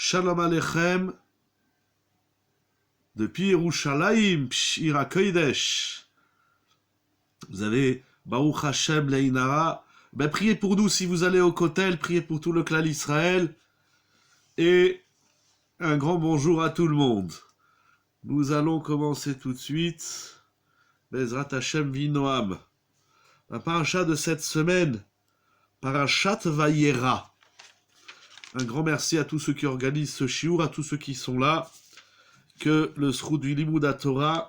Shalom Aleichem, depuis Yerushalayim, Ir HaKodesh. Vous avez Baruch Hashem Leinara. Ben, priez pour nous si vous allez au Kotel, priez pour tout le clan Israël. Et un grand bonjour à tout le monde. Nous allons commencer tout de suite. Bezrat Hashem Vinoam. La paracha de cette semaine, Parashat Vayera. Un grand merci à tous ceux qui organisent ce shiur, à tous ceux qui sont là. Que le Srout du Limud Torah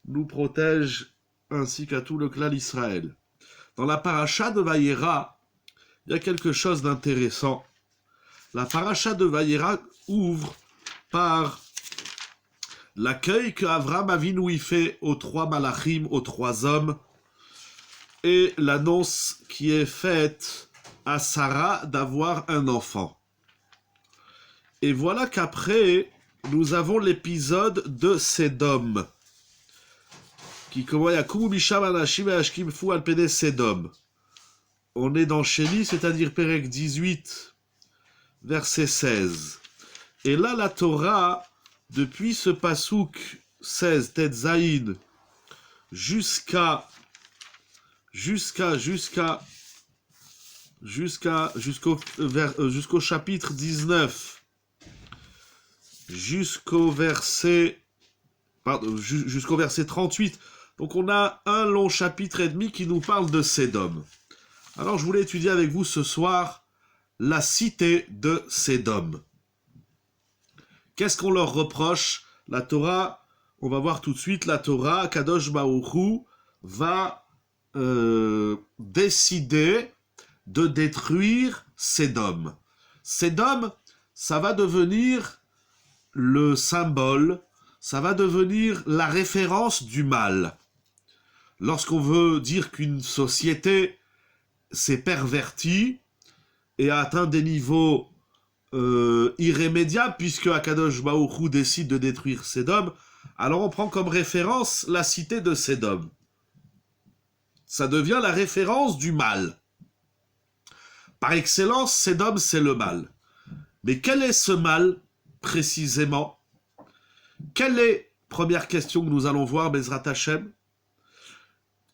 nous protège ainsi qu'à tout le clan Israël. Dans la paracha de Vayera, il y a quelque chose d'intéressant. La paracha de Vayera ouvre par l'accueil que Avram Avinu y fait aux trois malachim, aux trois hommes, et l'annonce qui est faite à Sarah d'avoir un enfant. Et voilà qu'après, nous avons l'épisode de Sédom, qui commence Yakumu Misham Anashim Ashkim Fu Alpene Sédom. On est dans Sheni, c'est-à-dire Perek 18, verset 16. Et là, la Torah, depuis ce pasouk 16, Tet Zayin, jusqu'au chapitre 19, jusqu'au verset 38. Donc on a un long chapitre et demi qui nous parle de Sédom. Alors je voulais étudier avec vous ce soir la cité de Sédom. Qu'est-ce qu'on leur reproche? La Torah, on va voir tout de suite, la Torah, Kadosh Baruch Hu, va décider de détruire Sédom. Sédom, ça va devenir le symbole, ça va devenir la référence du mal. Lorsqu'on veut dire qu'une société s'est pervertie et a atteint des niveaux irrémédiables, puisque Akadosh Baruch Hu décide de détruire Sédom, alors on prend comme référence la cité de Sédom. Ça devient la référence du mal. Par excellence, Sédom, c'est le mal. Mais quel est ce mal, précisément? Quelle est, première question que nous allons voir, Bezrat Hashem,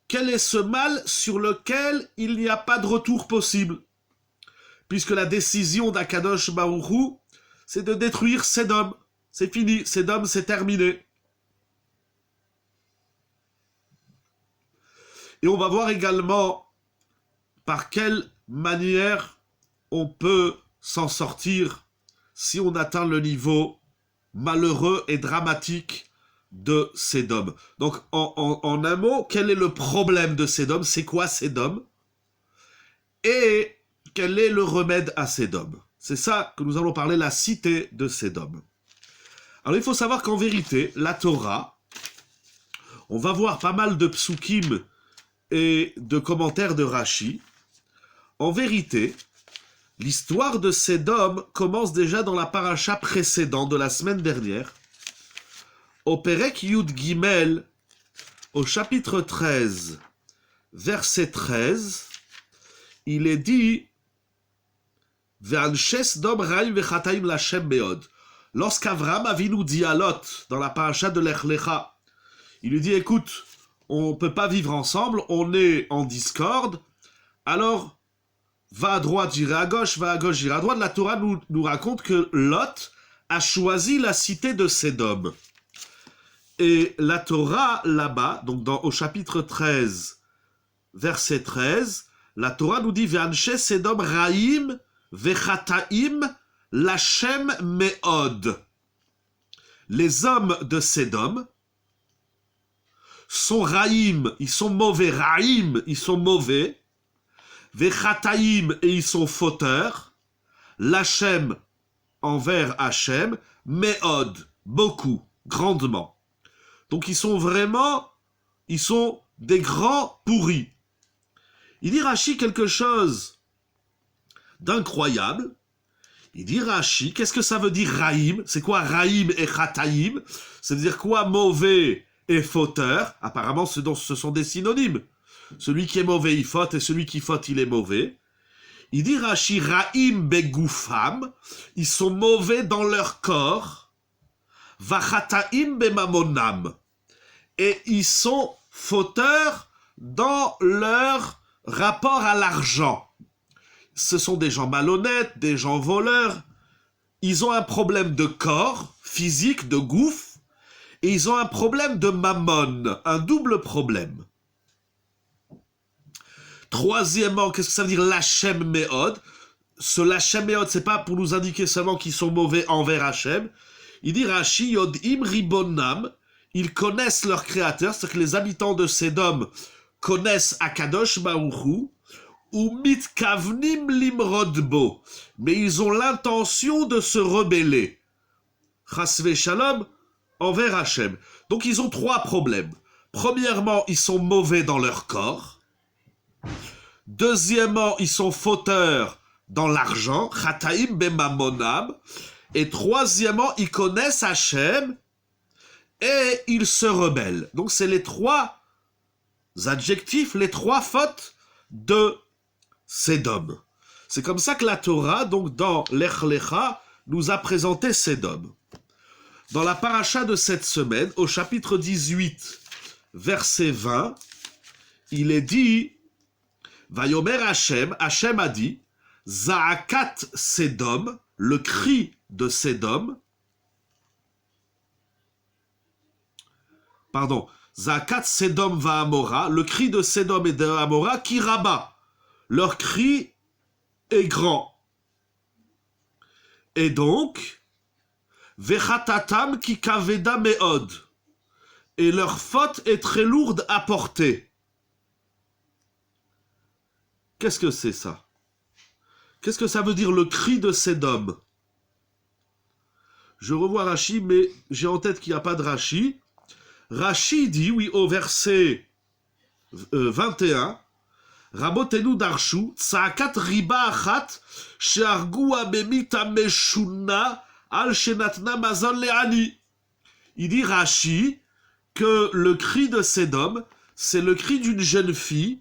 quel est ce mal sur lequel il n'y a pas de retour possible? Puisque la décision d'Akadosh Baruch Hu, c'est de détruire Sédom. C'est fini, Sédom, c'est terminé. Et on va voir également par quelle manière on peut s'en sortir si on atteint le niveau malheureux et dramatique de Sédom. Donc, en un mot, quel est le problème de Sédom? C'est quoi Sédom? Et quel est le remède à Sédom? C'est ça que nous allons parler, la cité de Sédom. Alors, il faut savoir qu'en vérité, la Torah, on va voir pas mal de psukim et de commentaires de Rashi. En vérité, l'histoire de Sédom commence déjà dans la paracha précédente de la semaine dernière, au Perek Yud Gimel, au chapitre 13, verset 13, il est dit Ve'anshe Sdom Raim ve'chataim Lashem meod. Lorsqu'Avram Avinu dit à Lot, dans la paracha de Lech Lecha, il lui dit, écoute, on ne peut pas vivre ensemble, on est en discorde, alors va à droite, j'irai à gauche, va à gauche, j'irai à droite. La Torah nous raconte que Lot a choisi la cité de Sédom. Et la Torah, là-bas, donc au chapitre 13, verset 13, la Torah nous dit « Ve'anshe Sédom Raim ve'chataim Lashem meod » Les hommes de Sédom sont Raïm, ils sont mauvais. Raïm, ils sont mauvais. Vechataïm, et ils sont fauteurs. Lachem, envers Hachem. Meod, beaucoup, grandement. Donc ils sont des grands pourris. Il dit Rashi quelque chose d'incroyable. Il dit Rashi, qu'est-ce que ça veut dire Raïm? C'est quoi Raïm et Chataïm? Ça veut dire quoi mauvais et fauteur? Apparemment, ce sont des synonymes. Celui qui est mauvais, il faute, et celui qui faute, il est mauvais. Il dit Rashi, Ra'im begoufam, ils sont mauvais dans leur corps, Vachataim bemamonam, et ils sont fauteurs dans leur rapport à l'argent. Ce sont des gens malhonnêtes, des gens voleurs. Ils ont un problème de corps, physique, de gouffre, et ils ont un problème de mammon, un double problème. Troisièmement, qu'est-ce que ça veut dire Lachem Meod? Ce Lachem Meod, c'est pas pour nous indiquer seulement qu'ils sont mauvais envers Hachem. Il dit Rashi Yodim Ribonam, ils connaissent leur créateur, c'est-à-dire que les habitants de Sédom connaissent Akadosh Baruch Hu, ou Mitkavnim Limrodbo, mais ils ont l'intention de se rebeller. Chasve Shalom envers Hachem. Donc ils ont trois problèmes. Premièrement, ils sont mauvais dans leur corps. Deuxièmement, ils sont fauteurs dans l'argent, Chataim bemamonam. Et troisièmement, ils connaissent Hachem et ils se rebellent. Donc c'est les trois adjectifs, les trois fautes de Sédom. C'est comme ça que la Torah, donc dans Lech Lecha, nous a présenté Sédom. Dans la paracha de cette semaine, au chapitre 18, verset 20, il est dit Vayomer Hachem, Hachem a dit, Zaakat Sédom, le cri de Sédom, pardon, Zaakat Sédom va Amora, le cri de Sédom et de Amora, qui rabat. Leur cri est grand. Et donc, Vechatatam ki kaveda meod, et leur faute est très lourde à porter. Qu'est-ce que c'est ça? Qu'est-ce que ça veut dire le cri de Sédom? Je revois Rashi, mais j'ai en tête qu'il n'y a pas de Rashi. Rashi dit, oui, au verset 21, Rabotenu darshu, tsaakat riba achat, she'argu abemita meshuna, al shenatna mazon le'ani. Il dit Rashi que le cri de Sédom, c'est le cri d'une jeune fille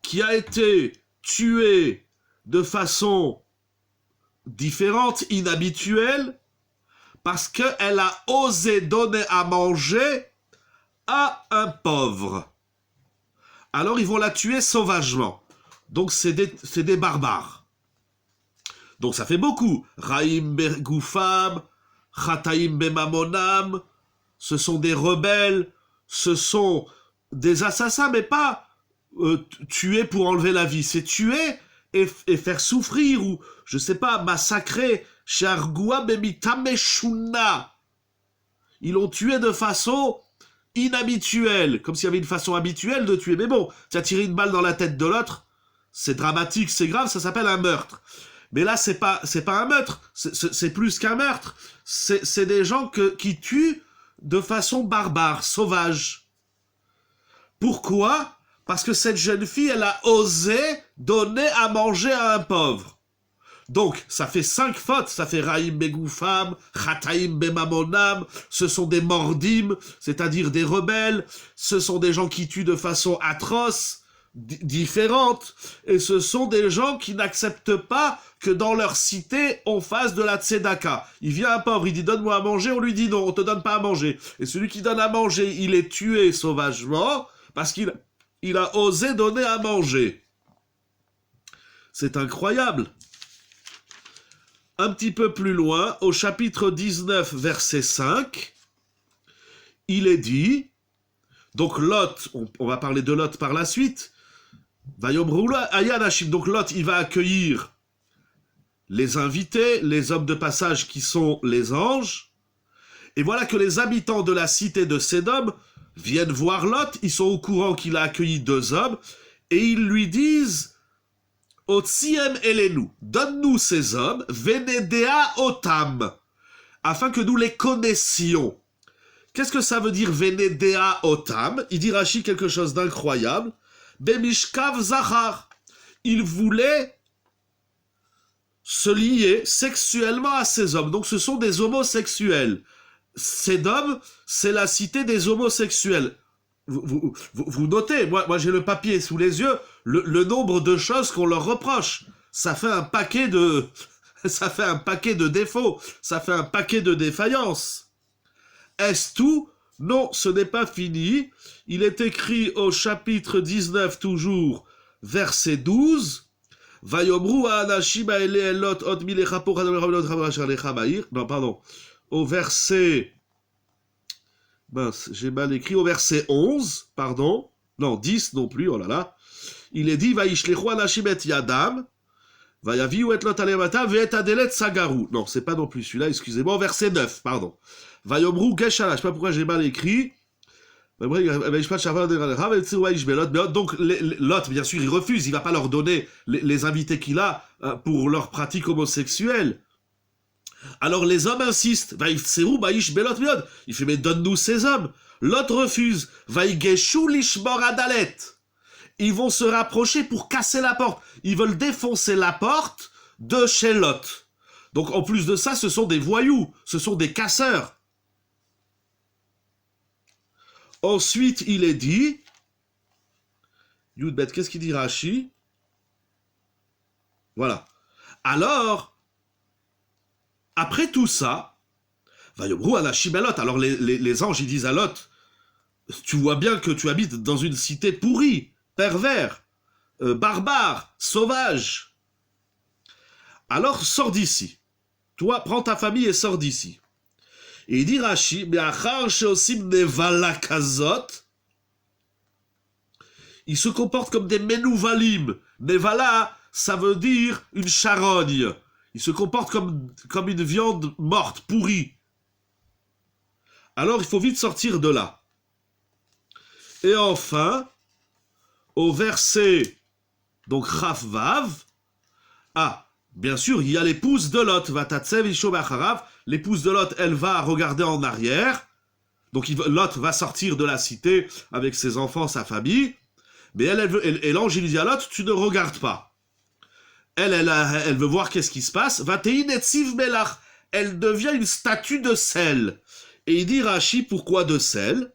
qui a été tuée de façon différente, inhabituelle, parce qu'elle a osé donner à manger à un pauvre. Alors ils vont la tuer sauvagement. Donc c'est des barbares. Donc ça fait beaucoup. Raïm Bergoufam, Chataim Bemamonam, ce sont des rebelles, ce sont des assassins, mais pas tuer pour enlever la vie, c'est tuer et faire souffrir, ou, je sais pas, massacrer. Shargoua bemitameshuna. Ils l'ont tué de façon inhabituelle, comme s'il y avait une façon habituelle de tuer. Mais bon, tu as tiré une balle dans la tête de l'autre, c'est dramatique, c'est grave, ça s'appelle un meurtre. Mais là, c'est pas un meurtre, c'est plus qu'un meurtre. C'est des gens qui tuent de façon barbare, sauvage. Pourquoi? Parce que cette jeune fille, elle a osé donner à manger à un pauvre. Donc, ça fait 5 fautes. Ça fait Raïm Begoufam, Chataim Bemamonam. Ce sont des mordim, c'est-à-dire des rebelles. Ce sont des gens qui tuent de façon atroce, différente. Et ce sont des gens qui n'acceptent pas que dans leur cité, on fasse de la tzedaka. Il vient un pauvre, il dit « Donne-moi à manger », on lui dit « Non, on te donne pas à manger ». Et celui qui donne à manger, il est tué sauvagement parce qu'il a osé donner à manger. C'est incroyable. Un petit peu plus loin, au chapitre 19, verset 5, il est dit, donc Lot, on va parler de Lot par la suite, donc Lot, il va accueillir les invités, les hommes de passage qui sont les anges, et voilà que les habitants de la cité de Sédom viennent voir Lot, ils sont au courant qu'il a accueilli 2 hommes, et ils lui disent, Otsiem elenu, donne-nous ces hommes, venedea otam, afin que nous les connaissions. Qu'est-ce que ça veut dire venedea otam? Il dit Rashi quelque chose d'incroyable. Bemishkav zachar. Il voulait se lier sexuellement à ces hommes. Donc ce sont des homosexuels. Sédom, c'est la cité des homosexuels. Vous notez, moi j'ai le papier sous les yeux, le nombre de choses qu'on leur reproche. Ça fait un paquet de... Ça fait un paquet de défauts. Ça fait un paquet de défaillances. Est-ce tout? Non, ce n'est pas fini. Il est écrit au chapitre 19 toujours, verset 12. Non, pardon. Au verset... Mince, j'ai mal écrit. Au verset 11, pardon. Non, 10 non plus, oh là là. Il est dit, Vaishlechu anashim et yadam, vayaviu et lot alemata, ve'et adelet sagaru. Non, c'est pas non plus celui-là, excusez-moi. Au verset 9, pardon. Vayomru geshala, je sais pas pourquoi j'ai mal écrit. Donc, Lot, bien sûr, il refuse, il va pas leur donner les invités qu'il a pour leur pratique homosexuelle. Alors les hommes insistent. Il fait, mais donne-nous ces hommes. Lot refuse. Ils vont se rapprocher pour casser la porte. Ils veulent défoncer la porte de chez Lot. Donc en plus de ça, ce sont des voyous, ce sont des casseurs. Ensuite, il est dit, Yudbet, qu'est-ce qu'il dit Rashi? Voilà. Alors, après tout ça, Vayomru anashim Lot. Alors les anges, ils disent à Lot, tu vois bien que tu habites dans une cité pourrie, pervers, barbare, sauvage. Alors sors d'ici. Toi, prends ta famille et sors d'ici. Et il dit Rashi, ils se comportent comme des menouvalim. Nevala, ça veut dire une charogne. Ils se comportent comme une viande morte, pourrie. Alors il faut vite sortir de là. Et enfin, au verset, donc Chaf Vav, bien sûr, il y a l'épouse de Lot, Vatatsev Isho Bacharav. L'épouse de Lot, elle va regarder en arrière. Donc Lot va sortir de la cité avec ses enfants, sa famille. Mais et l'ange, il dit à Lot, tu ne regardes pas. Elle veut voir qu'est-ce qui se passe. Vatei netziv melach. Elle devient une statue de sel. Et il dit Rashi, pourquoi de sel?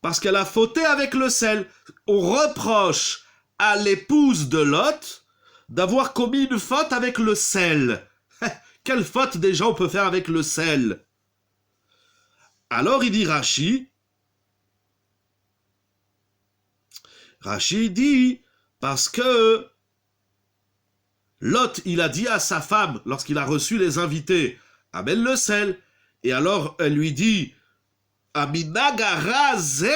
Parce qu'elle a fauté avec le sel. On reproche à l'épouse de Lot d'avoir commis une faute avec le sel. Quelle faute déjà on peut faire avec le sel? Alors il dit Rashi dit, parce que Lot, il a dit à sa femme, lorsqu'il a reçu les invités, amène le sel. Et alors elle lui dit, Aminagarazé,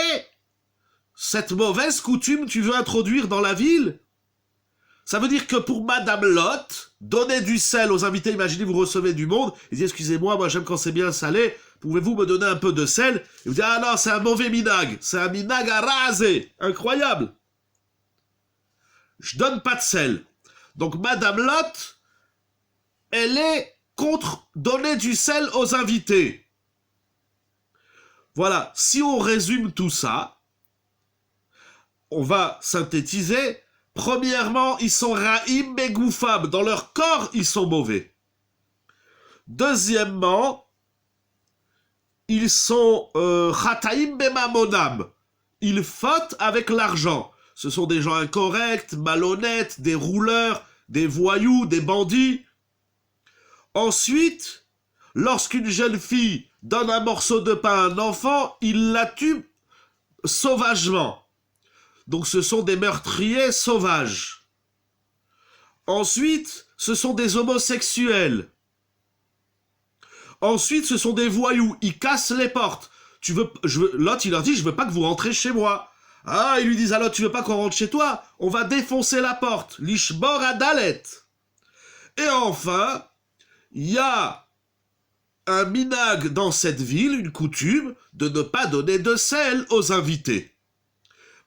cette mauvaise coutume tu veux introduire dans la ville? Ça veut dire que pour Madame Lot, donner du sel aux invités, imaginez vous recevez du monde, il dit excusez-moi, moi j'aime quand c'est bien salé, pouvez-vous me donner un peu de sel? Et vous dites ah non, c'est un mauvais minag, c'est un minag à raser, incroyable. Je donne pas de sel. Donc Madame Lot, elle est contre donner du sel aux invités. Voilà, si on résume tout ça, on va synthétiser. Premièrement, ils sont ra'im begoufam. Dans leur corps, ils sont mauvais. Deuxièmement, ils sont chataim bemamonam. Ils fautent avec l'argent. Ce sont des gens incorrects, malhonnêtes, des rouleurs, des voyous, des bandits. Ensuite, lorsqu'une jeune fille donne un morceau de pain à un enfant, il la tue sauvagement. Donc ce sont des meurtriers sauvages. Ensuite, ce sont des homosexuels. Ensuite, ce sont des voyous. Ils cassent les portes. Lot, il leur dit, je veux pas que vous rentrez chez moi. Ah, ils lui disent à Lot, tu veux pas qu'on rentre chez toi? On va défoncer la porte. Lishbor adalet. Et enfin, il y a un minag dans cette ville, une coutume, de ne pas donner de sel aux invités.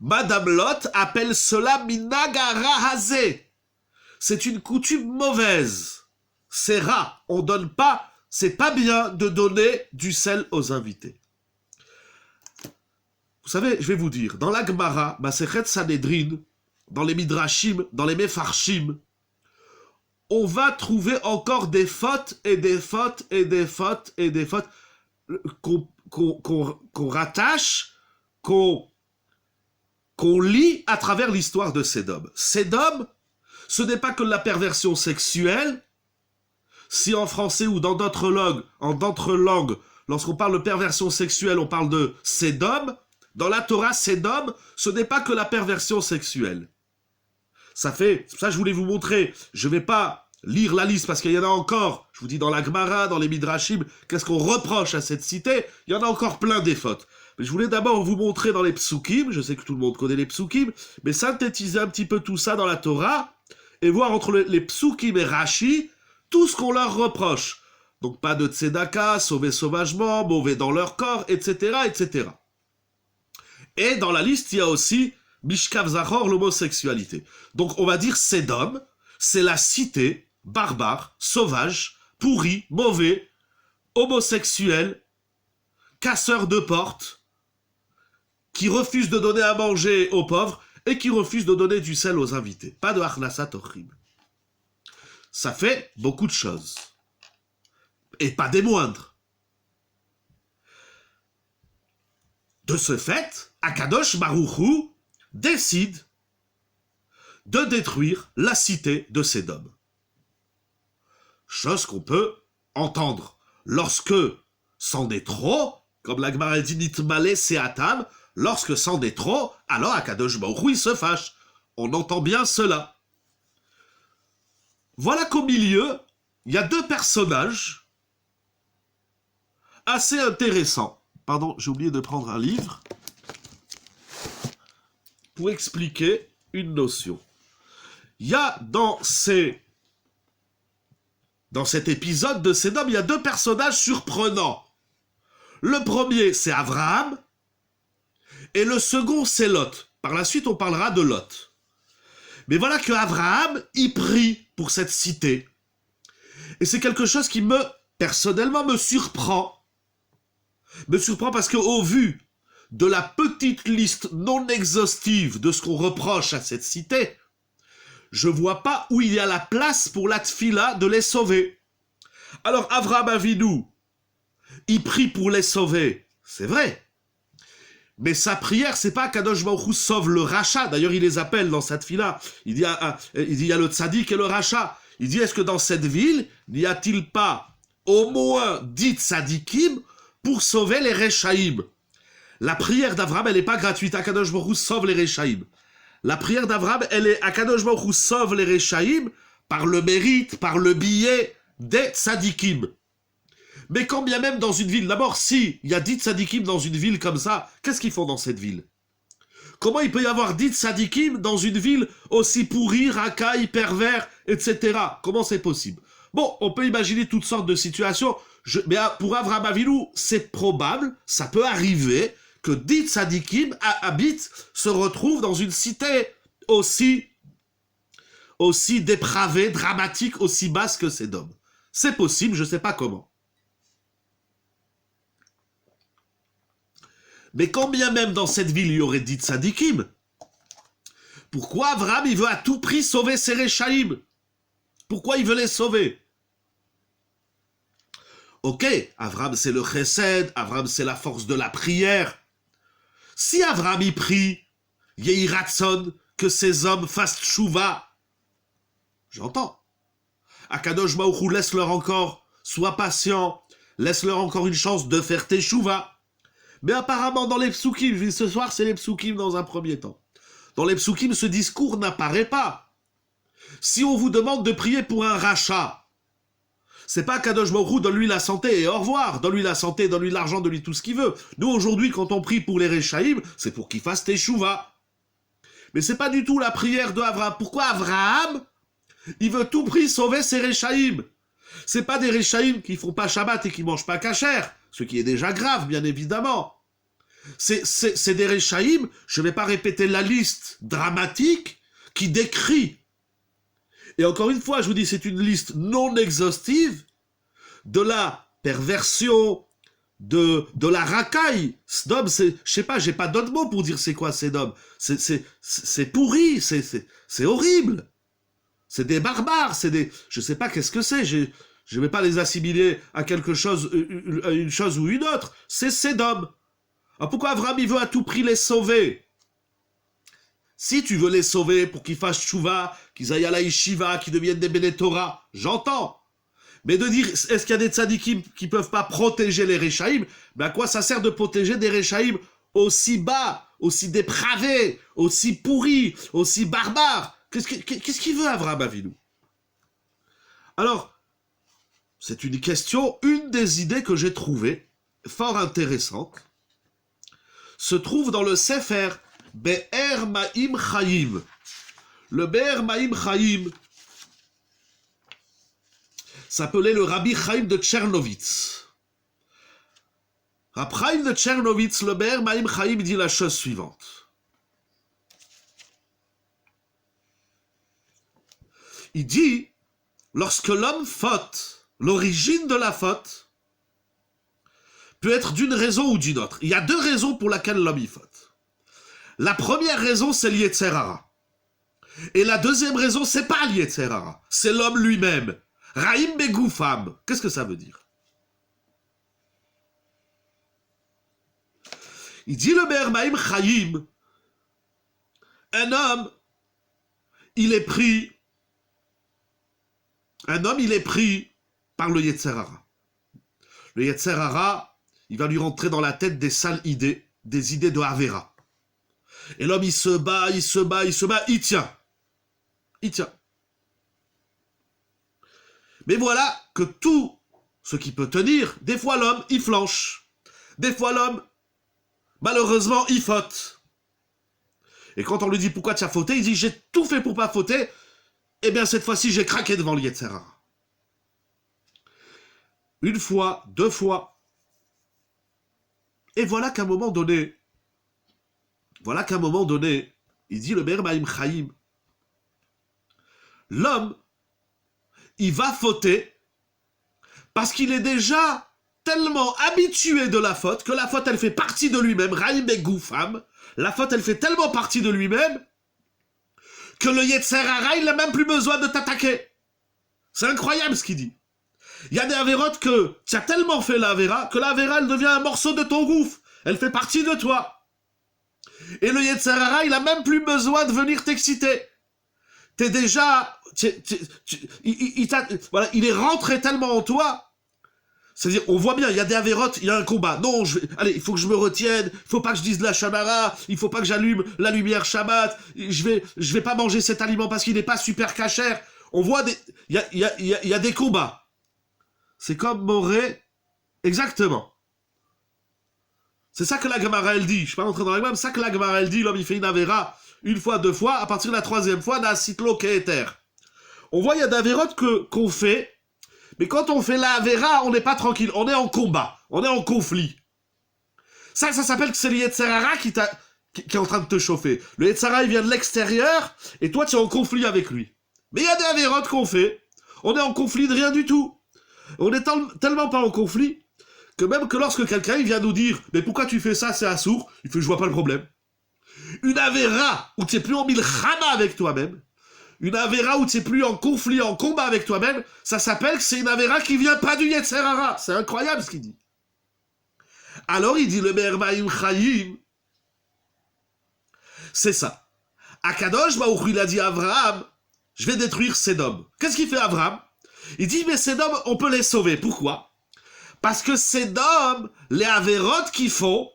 Madame Lot appelle cela minagara hazé. C'est une coutume mauvaise. C'est rat. On donne pas, c'est pas bien de donner du sel aux invités. Vous savez, je vais vous dire, dans la Gemara, Masechet Sanhedrin, dans les Midrashim, dans les Mefarshim, on va trouver encore des fautes et des fautes et des fautes et des fautes qu'on rattache, qu'on qu'on lit à travers l'histoire de Sédom. Sédom, ce n'est pas que la perversion sexuelle. Si en français ou dans d'autres langues, lorsqu'on parle de perversion sexuelle, on parle de Sédom, dans la Torah, Sédom, ce n'est pas que la perversion sexuelle. Ça, je voulais vous montrer. Je ne vais pas lire la liste parce qu'il y en a encore. Je vous dis dans la Gemara, dans les Midrashim, qu'est-ce qu'on reproche à cette cité. Il y en a encore plein des fautes. Mais je voulais d'abord vous montrer dans les psukim, je sais que tout le monde connaît les psukim, mais synthétiser un petit peu tout ça dans la Torah et voir entre les psukim et Rashi tout ce qu'on leur reproche. Donc pas de tzedaka, sauver sauvagement, mauvais dans leur corps, etc., etc. Et dans la liste, il y a aussi Mishkav Zachor, l'homosexualité. Donc on va dire Sédom, c'est la cité barbare, sauvage, pourrie, mauvais, homosexuel, casseur de portes, qui refuse de donner à manger aux pauvres et qui refuse de donner du sel aux invités. Pas de Achnasat Ochrim. Ça fait beaucoup de choses. Et pas des moindres. De ce fait, Akadosh Baruch Hu décide de détruire la cité de Sédom. Chose qu'on peut entendre. Lorsque c'en est trop, comme la Gemara dit Nitmale Seatam, lorsque c'en est trop, alors Akadosh Baruch Hu il se fâche. On entend bien cela. Voilà qu'au milieu, il y a deux personnages assez intéressants. Pardon, j'ai oublié de prendre un livre pour expliquer une notion. Il y a dans cet épisode de Sédom, il y a deux personnages surprenants. Le premier, c'est Abraham, et le second, c'est Lot. Par la suite, on parlera de Lot. Mais voilà que Abraham, il prie pour cette cité. Et c'est quelque chose qui personnellement, me surprend. Me surprend parce qu'au vu de la petite liste non exhaustive de ce qu'on reproche à cette cité, je vois pas où il y a la place pour la tfila de les sauver. Alors Avraham Avinu, il prie pour les sauver, c'est vrai. Mais sa prière, c'est pas qu'Kadosh Baruch Hu sauve le rachat. D'ailleurs, il les appelle dans cette fila. Il dit il y a le tzaddik et le rachat. Il dit, est-ce que dans cette ville, n'y a-t-il pas au moins 10 tzaddikim pour sauver les rechaïm? La prière d'Avraham, elle n'est pas gratuite. Akadosh Baruch Hu sauve les rechaïm. La prière d'Avraham, elle est Akadosh Baruch Hu sauve les rechaïm par le mérite, par le billet des tzaddikim. Mais quand bien même dans une ville, d'abord, si il y a 10 tzaddikim dans une ville comme ça, qu'est-ce qu'ils font dans cette ville? Comment il peut y avoir 10 tzaddikim dans une ville aussi pourrie, racaille, pervers, etc. Comment c'est possible? Bon, on peut imaginer toutes sortes de situations, mais pour Avraham Avinu, c'est probable, ça peut arriver, que 10 tzaddikim se retrouvent dans une cité aussi dépravée, dramatique, aussi basse que Sédom. C'est possible, je ne sais pas comment. Mais quand bien même dans cette ville il y aurait 10 tzaddikim, pourquoi Avraham il veut à tout prix sauver ses rechaïm? Pourquoi il veut les sauver? Ok, Avraham c'est le chesed, Avraham c'est la force de la prière. Si Avraham y prie, Yehi Ratson, que ces hommes fassent tchouva, j'entends. Akadosh Baruch Hu laisse-leur encore, sois patient, laisse-leur encore une chance de faire teshuva. Mais apparemment, dans les psukim, ce soir, c'est les psukim dans un premier temps. Dans les psukim, ce discours n'apparaît pas. Si on vous demande de prier pour un rachat, c'est pas Kadosh Baruch Hu, donne-lui la santé et au revoir. Donne-lui la santé, donne-lui de l'argent, donne-lui tout ce qu'il veut. Nous, aujourd'hui, quand on prie pour les rechaïm, c'est pour qu'ils fassent teshuva. Mais c'est pas du tout la prière de Avraham. Pourquoi Avraham, il veut tout prix sauver ses rechaïm? C'est pas des rechaïm qui font pas Shabbat et qui mangent pas kasher, ce qui est déjà grave, bien évidemment. C'est des rechaïm, je ne vais pas répéter la liste dramatique qui décrit. Et encore une fois, je vous dis, c'est une liste non exhaustive de la perversion, de la racaille. Sdom, je sais pas, j'ai pas d'autre mot pour dire c'est quoi Sédom. C'est pourri, c'est horrible. C'est des barbares, je sais pas qu'est-ce que c'est, je vais pas les assimiler à quelque chose, à une chose ou une autre. C'est Sédom. Alors pourquoi Avraham il veut à tout prix les sauver? Si tu veux les sauver pour qu'ils fassent tchouva, qu'ils aillent à la yeshiva, qu'ils deviennent des Bnei Torah, j'entends. Mais de dire, est-ce qu'il y a des tzadikim qui peuvent pas protéger les Réchaïm? Ben à quoi ça sert de protéger des Réchaïm aussi bas, aussi dépravés, aussi pourris, aussi barbares? Qu'est-ce qu'il veut Avraham Avinu? Alors, c'est une question, une des idées que j'ai trouvées, fort intéressante, se trouve dans le Sefer Be'er Ma'im Chaim. Le Be'er Ma'im Chaim s'appelait le Rabbi Chaim de Tchernovitz. Rabbi Chaim de Tchernovitz, le Be'er Ma'im Chaim dit la chose suivante. Il dit, lorsque l'homme faute, l'origine de la faute peut être d'une raison ou d'une autre. Il y a deux raisons pour lesquelles l'homme y faute. La première raison, c'est l'Yetzer Hara. Et la deuxième raison, c'est pas l'Yetzer Hara. C'est l'homme lui-même. Raïm Begoufam. Qu'est-ce que ça veut dire? Il dit le Be'er Ma'im Chaim, un homme, il est pris par le Yetzer Hara. Le Yetzer Hara, il va lui rentrer dans la tête des sales idées, des idées de Avera. Et l'homme, il se bat, il tient. Mais voilà que tout ce qui peut tenir, des fois l'homme, il flanche. Des fois l'homme, malheureusement, il faute. Et quand on lui dit pourquoi tu as fauté, il dit j'ai tout fait pour pas fauter. Eh bien cette fois-ci, j'ai craqué devant le Yetzer Hara. Une fois, deux fois. Et voilà qu'à un moment donné, il dit le Be'er Ma'im Chaim, l'homme, il va fauter parce qu'il est déjà tellement habitué de la faute que la faute, elle fait partie de lui-même. Raïm et Goufam, la faute, elle fait tellement partie de lui-même que le Yetzer Hara, il n'a même plus besoin de t'attaquer. C'est incroyable ce qu'il dit. Il y a des avérotes que tu as tellement fait l'Avera que l'Avera, elle devient un morceau de ton gouffre. Elle fait partie de toi. Et le Yetzer Hara, il n'a même plus besoin de venir t'exciter. T'es déjà... il est rentré tellement en toi. C'est-à-dire, on voit bien, il y a des avérotes, il y a un combat. Non, allez, il faut que je me retienne, il faut pas que je dise de la Shamara, il faut pas que j'allume la lumière Shabbat, je vais pas manger cet aliment parce qu'il n'est pas super cachère. On voit des... Il y a des combats. C'est comme Moré, exactement. C'est ça que la Gemara, elle dit. Je suis pas rentré dans la Gemara, mais c'est ça que la Gemara, elle dit. L'homme, il fait une avéra une fois, deux fois. À partir de la troisième fois, na sitlo keeter. On voit, il y a d'avérotes qu'on fait. Mais quand on fait la avéra, on n'est pas tranquille. On est en combat. On est en conflit. Ça s'appelle que c'est le Yetzer Hara qui est en train de te chauffer. Le Yetzer Hara, il vient de l'extérieur. Et toi, tu es en conflit avec lui. Mais il y a des avérotes qu'on fait. On est en conflit de rien du tout. On est tellement pas en conflit que même que lorsque quelqu'un il vient nous dire « Mais pourquoi tu fais ça, c'est assourd ?» Il fait « Je vois pas le problème. » Une avéra où tu n'es plus en milchama avec toi-même, une avéra où tu n'es plus en conflit, en combat avec toi-même, ça s'appelle que c'est une avéra qui vient pas du Yetzer Hara. C'est incroyable ce qu'il dit. Alors il dit le Be'er Ma'im Chaim, c'est ça. Akadosh Baruch Hu, il a dit à Avraham, je vais détruire Sédom. Qu'est-ce qu'il fait Avraham? Il dit, mais Sédom, on peut les sauver. Pourquoi? Parce que Sédom, les avérotes qu'ils font,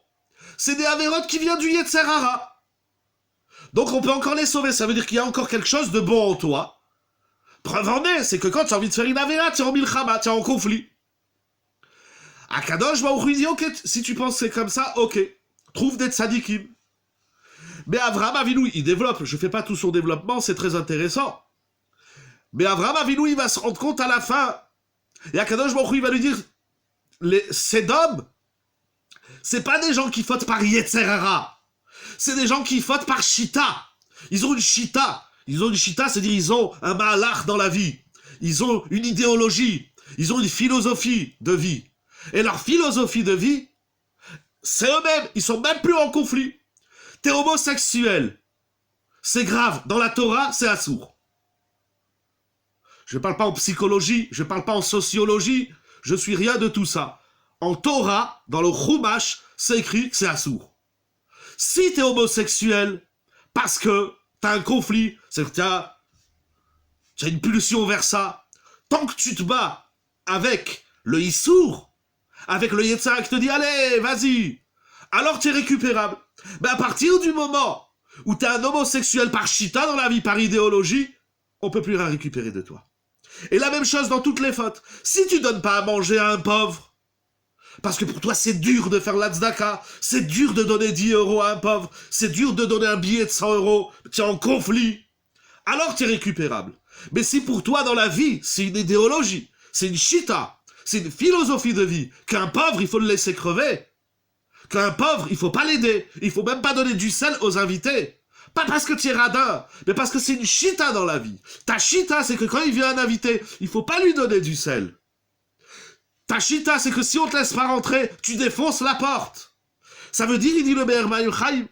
c'est des avérotes qui viennent du Yetzer Hara. Donc on peut encore les sauver. Ça veut dire qu'il y a encore quelque chose de bon en toi. Preuve en est, c'est que quand tu as envie de faire une avéra, tu es en milchama, tu es en conflit. Akadosh Baruch Hu dit, ok, si tu penses que c'est comme ça, ok. Trouve des tzadikim. Mais Avraham Avinu, il développe. Je ne fais pas tout son développement, c'est très intéressant. Mais Avraham Avinu, il va se rendre compte à la fin. Et Akadosh Baruch Hu, il va lui dire, les Sédom, c'est pas des gens qui fautent par Yetzer Hara. C'est des gens qui fautent par Shita. Ils ont une Shita. C'est-à-dire ils ont un Mahalach dans la vie. Ils ont une idéologie. Ils ont une philosophie de vie. Et leur philosophie de vie, c'est eux-mêmes. Ils sont même plus en conflit. T'es homosexuel. C'est grave. Dans la Torah, c'est assourd. Je ne parle pas en psychologie, je ne parle pas en sociologie, je suis rien de tout ça. En Torah, dans le Chumash, c'est écrit que c'est assourd. Si tu es homosexuel, parce que t'as un conflit, c'est que tu as une pulsion vers ça. Tant que tu te bats avec le Issour, avec le Yetzara qui te dit allez, vas-y, alors tu es récupérable. Mais à partir du moment où tu es un homosexuel par chita dans la vie, par idéologie, on peut plus rien récupérer de toi. Et la même chose dans toutes les fautes. Si tu donnes pas à manger à un pauvre, parce que pour toi c'est dur de faire la tzedaka, c'est dur de donner 10 euros à un pauvre, c'est dur de donner un billet de 100 euros, tu es en conflit, alors tu es récupérable. Mais si pour toi dans la vie, c'est une idéologie, c'est une chita, c'est une philosophie de vie, qu'un pauvre il faut le laisser crever, qu'un pauvre il faut pas l'aider, il faut même pas donner du sel aux invités, pas parce que tu es radin, mais parce que c'est une chita dans la vie. Ta chita, c'est que quand il vient un invité, il faut pas lui donner du sel. Ta chita, c'est que si on te laisse pas rentrer, tu défonces la porte. Ça veut dire, il dit le Meir Chaim,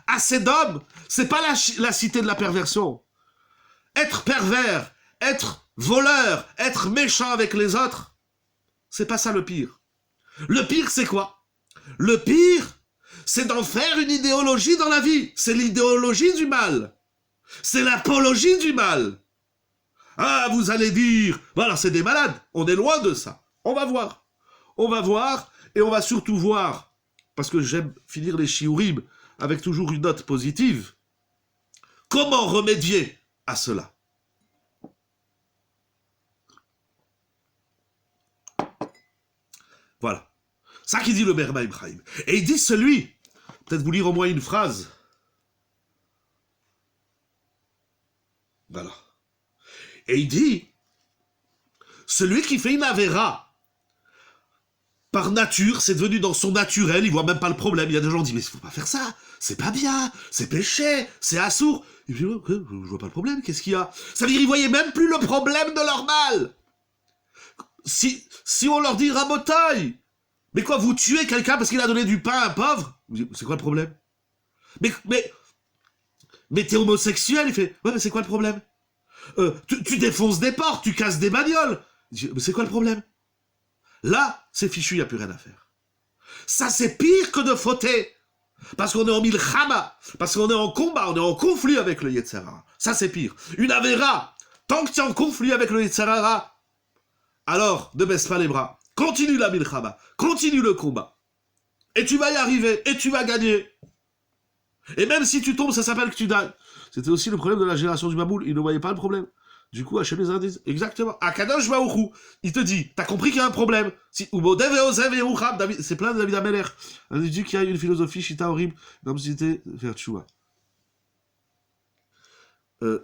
assez d'hommes, c'est pas la cité de la perversion. Être pervers, être voleur, être méchant avec les autres, c'est pas ça le pire. Le pire, c'est quoi? Le pire, c'est d'en faire une idéologie dans la vie. C'est l'idéologie du mal. C'est l'apologie du mal. Ah, vous allez dire, bon alors c'est des malades. On est loin de ça. On va voir. On va voir, et on va surtout voir, parce que j'aime finir les shiurim avec toujours une note positive, comment remédier à cela. Voilà. Ça qui dit le Meir Chaim. Et il dit celui, peut-être vous lire au moins une phrase. Voilà. Et il dit, celui qui fait une avéra, par nature, c'est devenu dans son naturel, il voit même pas le problème. Il y a des gens qui disent, mais il faut pas faire ça, c'est pas bien, c'est péché, c'est assourd. Il dit, je vois pas le problème, qu'est-ce qu'il y a? Ça veut dire, ils voyaient même plus le problème de leur mal. Si on leur dit, Rabotaï, mais quoi, vous tuez quelqu'un parce qu'il a donné du pain à un pauvre? C'est quoi le problème? Mais t'es homosexuel? Il fait, ouais, mais c'est quoi le problème? Tu défonces des portes, tu casses des bagnoles. Mais c'est quoi le problème? Là, c'est fichu, il n'y a plus rien à faire. Ça, c'est pire que de fauter. Parce qu'on est en milchama, parce qu'on est en combat, on est en conflit avec le Yetzirah. Ça, c'est pire. Une avéra, tant que tu es en conflit avec le Yetzirah, alors ne baisse pas les bras. Continue la milchama, continue le combat. Et tu vas y arriver, et tu vas gagner. Et même si tu tombes, ça s'appelle que tu dailles. C'était aussi le problème de la génération du Maboul, ils ne voyaient pas le problème. Du coup, Hachem les indices, exactement. Akadosh Baruch il te dit, t'as compris qu'il y a un problème. Si c'est plein de David Ameler. Un individu qui a une philosophie chita horrible, comme si c'était faire tchouva.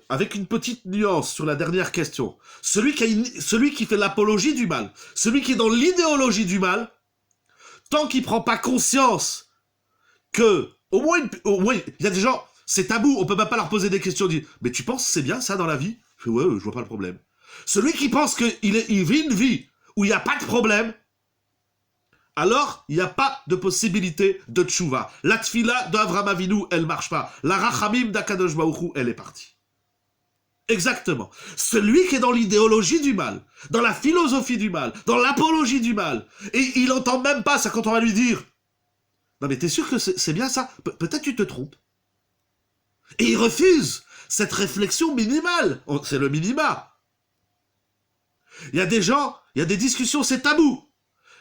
Avec une petite nuance sur la dernière question. Celui qui fait l'apologie du mal, celui qui est dans l'idéologie du mal, tant qu'il prend pas conscience que, au moins, il y a des gens, c'est tabou, on peut même pas leur poser des questions, dire, mais tu penses que c'est bien ça dans la vie? Je fais, ouais, je vois pas le problème. Celui qui pense qu'il vit une vie où il n'y a pas de problème, alors il n'y a pas de possibilité de tchouva. La tfila d'Avraham Avinu, elle marche pas. La rachamim d'Akadosh Baruch Hu, elle est partie. Exactement. Celui qui est dans l'idéologie du mal, dans la philosophie du mal, dans l'apologie du mal, et il entend même pas ça quand on va lui dire, non mais t'es sûr que c'est bien ça? Peut-être tu te trompes. Et il refuse cette réflexion minimale. C'est le minima. Il y a des gens, il y a des discussions, c'est tabou.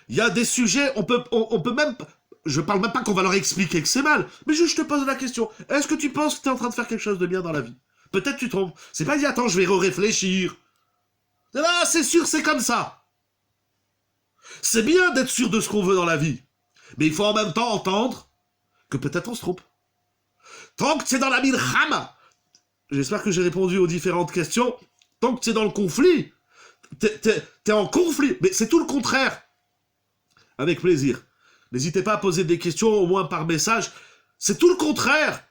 Il y a des sujets, on peut même, je parle même pas qu'on va leur expliquer que c'est mal, mais juste je te pose la question, est-ce que tu penses que tu es en train de faire quelque chose de bien dans la vie? Peut-être tu te trompes. C'est pas dit, attends, je vais réfléchir. Là, c'est sûr, c'est comme ça. C'est bien d'être sûr de ce qu'on veut dans la vie, mais il faut en même temps entendre que peut-être on se trompe. Tant que c'est dans la milchama, j'espère que j'ai répondu aux différentes questions, tant que tu es dans le conflit, t'es en conflit, mais c'est tout le contraire. Avec plaisir. N'hésitez pas à poser des questions, au moins par message. C'est tout le contraire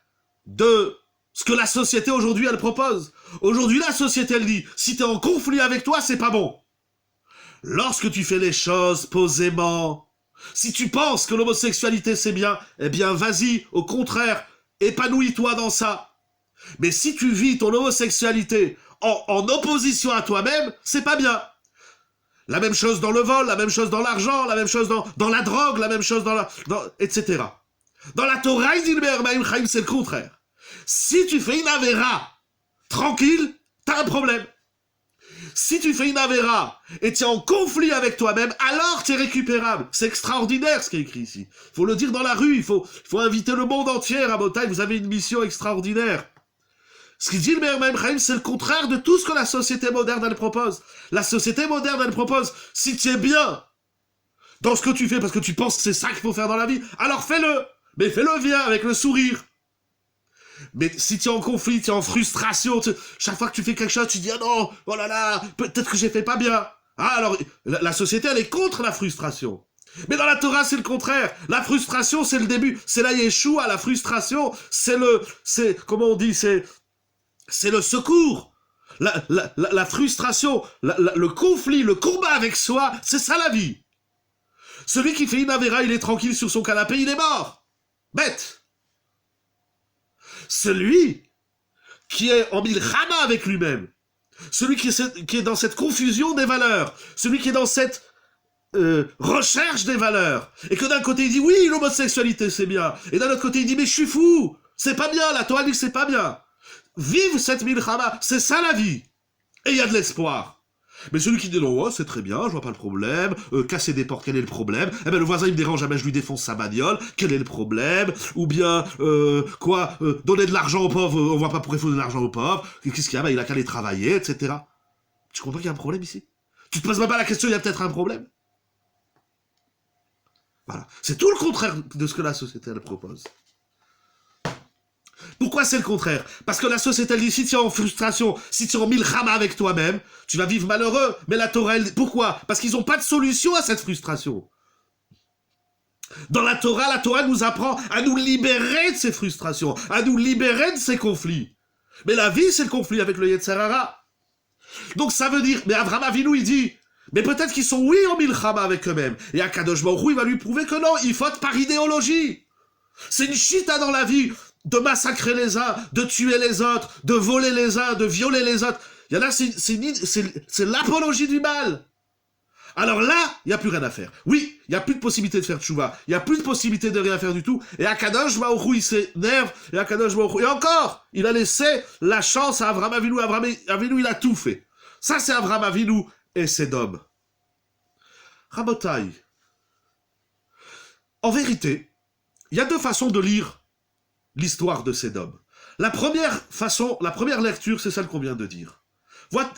de ce que la société aujourd'hui, elle propose. Aujourd'hui, la société, elle dit, si t'es en conflit avec toi, c'est pas bon. Lorsque tu fais les choses posément, si tu penses que l'homosexualité, c'est bien, eh bien, vas-y, au contraire, épanouis-toi dans ça. Mais si tu vis ton homosexualité en opposition à toi-même, c'est pas bien. La même chose dans le vol, la même chose dans l'argent, la même chose dans la drogue, la même chose etc. Dans la Torah, il dit le Meir Chaim, c'est le contraire. Si tu fais une avéra, tranquille, t'as un problème. Si tu fais une avéra et tu es en conflit avec toi-même, alors tu es récupérable. C'est extraordinaire ce qui est écrit ici. Il faut le dire dans la rue, il faut inviter le monde entier à Rabotai, vous avez une mission extraordinaire. Ce qu'il dit le Meir Maim Chaim, c'est le contraire de tout ce que la société moderne elle propose. La société moderne elle propose, si tu es bien dans ce que tu fais parce que tu penses que c'est ça qu'il faut faire dans la vie, alors fais-le. Mais fais-le bien avec le sourire. Mais si tu es en conflit, tu es en frustration, chaque fois que tu fais quelque chose, tu dis « Ah non, oh là là, peut-être que j'ai fait pas bien. » Ah alors, la société, elle est contre la frustration. Mais dans la Torah, c'est le contraire. La frustration, c'est le début. C'est la Yeshua, la frustration, comment on dit, c'est le secours. La frustration, le conflit, le combat avec soi, c'est ça la vie. Celui qui fait une avéra, il est tranquille sur son canapé, il est mort. Bête. Celui qui est en milchama avec lui-même, celui qui est dans cette confusion des valeurs, celui qui est dans cette recherche des valeurs, et que d'un côté il dit oui, l'homosexualité c'est bien, et d'un autre côté il dit mais je suis fou, c'est pas bien, la Torah dit que c'est pas bien. Vive cette milchama, c'est ça la vie, et il y a de l'espoir. Mais celui qui dit non, oh, c'est très bien, je vois pas le problème, casser des portes, quel est le problème? Eh ben le voisin il me dérange, eh ben je lui défonce sa bagnole, quel est le problème? Ou bien, donner de l'argent aux pauvres, on voit pas pourquoi il faut donner de l'argent aux pauvres, qu'est-ce qu'il y a? Ben il a qu'à aller travailler, etc. Tu comprends qu'il y a un problème ici? Tu te poses même pas la question, il y a peut-être un problème? Voilà. C'est tout le contraire de ce que la société elle propose. Pourquoi c'est le contraire? Parce que la société, elle dit, si tu es en frustration, si tu es en milchama avec toi-même, tu vas vivre malheureux. Mais la Torah, elle... Pourquoi? Parce qu'ils n'ont pas de solution à cette frustration. Dans la Torah nous apprend à nous libérer de ces frustrations, à nous libérer de ces conflits. Mais la vie, c'est le conflit avec le Yetzer Hara. Donc ça veut dire, mais Avraham Avinu, il dit, mais peut-être qu'ils sont, oui, en milchama avec eux-mêmes. Et Akadosh Baruch Hu, il va lui prouver que non, il faute par idéologie. C'est une chita dans la vie de massacrer les uns, de tuer les autres, de voler les uns, de violer les autres. Il y en a, c'est l'apologie du mal. Alors là, il n'y a plus rien à faire. Oui, il n'y a plus de possibilité de faire tchouva. Il n'y a plus de possibilité de rien faire du tout. Et Akadosh Baruch Hu, il s'énerve. Et Akadosh Baruch Hu, et encore, il a laissé la chance à Avraham Avinu. Avraham Avinu, il a tout fait. Ça, c'est Avraham Avinu et Sédom. Rabotai. En vérité, il y a deux façons de lire l'histoire de Sédom. La première lecture, c'est celle qu'on vient de dire.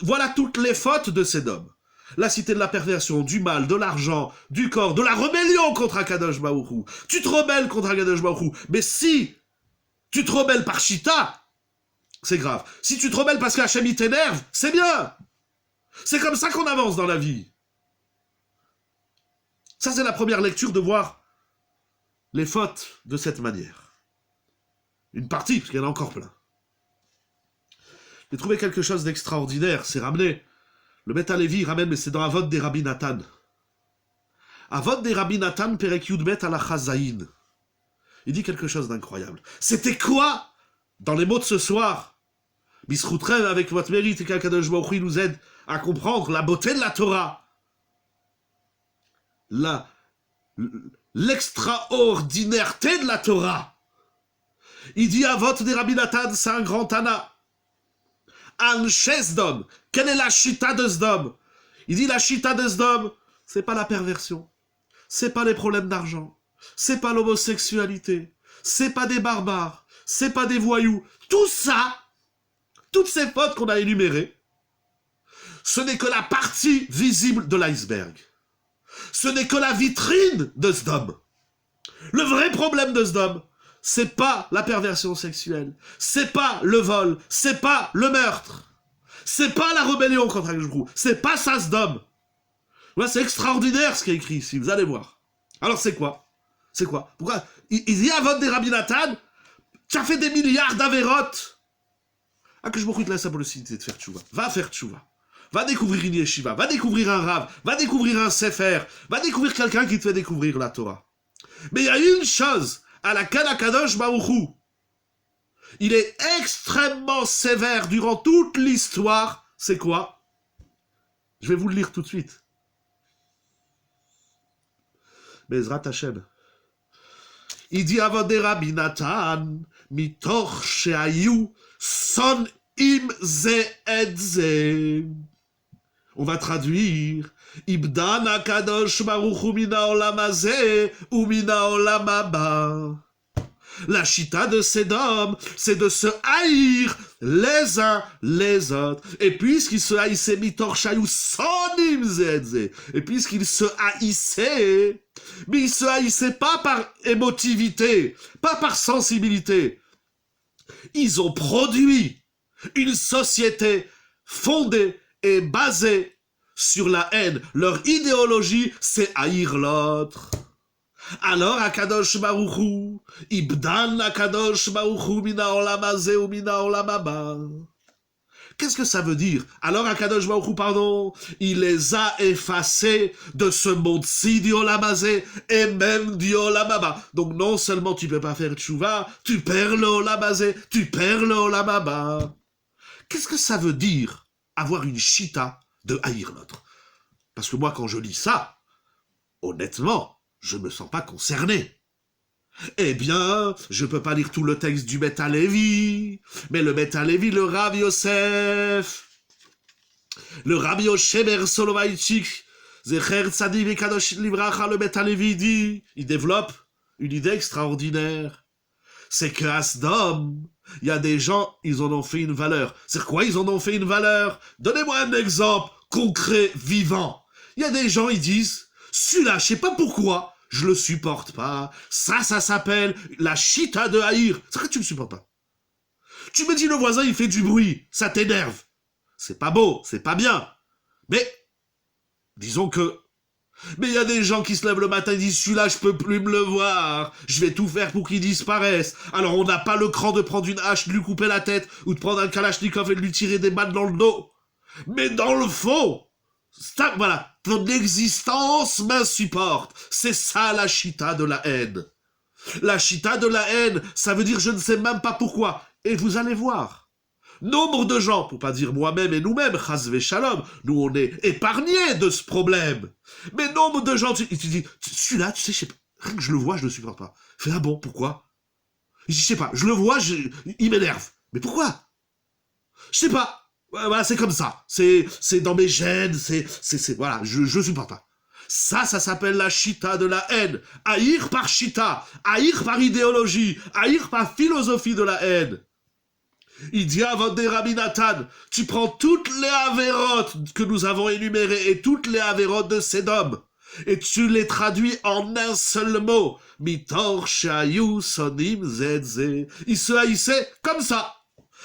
Voilà toutes les fautes de Sédom. La cité de la perversion, du mal, de l'argent, du corps, de la rébellion contre Akadosh Baruch Hu. Tu te rebelles contre Akadosh Baruch Hu. Mais si tu te rebelles par Chita, c'est grave. Si tu te rebelles parce qu'Hachem il t'énerve, c'est bien. C'est comme ça qu'on avance dans la vie. Ça, c'est la première lecture, de voir les fautes de cette manière. Une partie, parce qu'il y en a encore plein. J'ai trouvé quelque chose d'extraordinaire, c'est ramené. Le Beth Alevi ramène, mais c'est dans Avot des Rabbi Nathan. Avot des Rabbi Nathan, Perek Yudbet à la Chazaïn. Il dit quelque chose d'incroyable. C'était quoi, dans les mots de ce soir, Bisroutren, avec votre mérite, et qu'Akadosh Baruch Hu nous aide à comprendre la beauté de la Torah. L'extraordinaireté de la Torah. Il dit Avot des Rabbi Nathan, c'est un grand Tana. Anshe Sdom. Quelle est la chita de Sdom? Il dit la chita de Sdom, c'est pas la perversion, c'est pas les problèmes d'argent, c'est pas l'homosexualité, c'est pas des barbares, c'est pas des voyous. Tout ça, toutes ces fautes qu'on a énumérées, ce n'est que la partie visible de l'iceberg. Ce n'est que la vitrine de Sdom. Le vrai problème de Sdom, c'est pas la perversion sexuelle, c'est pas le vol, c'est pas le meurtre, c'est pas la rébellion contre Akadosh Baruch Hu, c'est pas ça Sdom. Ouais, c'est extraordinaire ce qui est écrit ici, vous allez voir. Alors c'est quoi? C'est quoi? Pourquoi? Il y a Avot des Rabbi Nathan, tu as fait des milliards d'avérotes. Akadosh Baruch Hu te laisse la possibilité de faire tchouva. Va faire tchouva. Va découvrir une yeshiva, va découvrir un rav, va découvrir un sefer, va découvrir quelqu'un qui te fait découvrir la Torah. Mais il y a une chose à laquelle Akadosh Baruch Hu, il est extrêmement sévère durant toute l'histoire, c'est quoi? Je vais vous le lire tout de suite. Bezrat Hashem. Il dit Avode Rabbi Natan, mitoch shehayu son im ze et ze. On va traduire. Ibdan akadosh baruch hu mina olam hazeh u mina olam haba. La chita de Sédom, c'est de se haïr les uns les autres. Et puisqu'ils se haïssaient mitor shayou sonim zedze, et puisqu'ils se haïssaient, mais ils se haïssaient pas par émotivité, pas par sensibilité. Ils ont produit une société fondée et basée sur la haine. Leur idéologie, c'est haïr l'autre. Alors, Akadosh Baruch Hu, Ibdan Akadosh Baruch Hu mina olam hazeh ou mina olam haba. Qu'est-ce que ça veut dire? Alors, Akadosh Baruch Hu, pardon, il les a effacés de ce monde-ci du olam hazeh et même du olam haba. Donc, non seulement tu peux pas faire tchouva, tu perds le olam hazeh, tu perds le olam haba. Qu'est-ce que ça veut dire, avoir une chita de haïr l'autre? Parce que moi, quand je lis ça, honnêtement, je me sens pas concerné. Eh bien, je peux pas lire tout le texte du Bet Halevi, mais le Bet Halevi, le Rav Yosef, le Rabbi Yosheber Soloveitchik, Zecher Tzadik Vekadosh Livracha, le Bet Halevi dit, il développe une idée extraordinaire. C'est que Asdom, il y a des gens, ils en ont fait une valeur. C'est quoi ils en ont fait une valeur? Donnez-moi un exemple concret, vivant. Il y a des gens, ils disent, celui-là, je sais pas pourquoi, je le supporte pas. Ça s'appelle la chita de haïr. C'est que tu me supportes pas. Tu me dis le voisin, il fait du bruit, ça t'énerve. C'est pas beau, c'est pas bien. Mais, disons que... Mais il y a des gens qui se lèvent le matin et disent, celui-là, je peux plus me le voir. Je vais tout faire pour qu'il disparaisse. Alors on n'a pas le cran de prendre une hache, de lui couper la tête, ou de prendre un kalachnikov et de lui tirer des balles dans le dos. Mais dans le fond, voilà, ton existence m'insupporte. C'est ça la chita de la haine. La chita de la haine, ça veut dire je ne sais même pas pourquoi. Et vous allez voir. Nombre de gens, pour pas dire moi-même et nous-mêmes, chas v'shalom, nous on est épargnés de ce problème. Mais nombre de gens, tu dis, celui-là, tu sais, je sais pas, rien que je le vois, je le supporte pas. Fais ah bon, pourquoi? Je sais pas, je le vois, il m'énerve. Mais pourquoi? Je sais pas. Voilà, c'est comme ça. C'est dans mes gènes, voilà, je supporte pas. Ça s'appelle la chita de la haine. Haïr par chita, haïr par idéologie, haïr par philosophie de la haine. Il dit à Avode Rabbi Natan, tu prends toutes les avérotes que nous avons énumérées et toutes les avérotes de Sédom, et tu les traduis en un seul mot. Mitor shayu sonim zedze. Ils se haïssaient comme ça.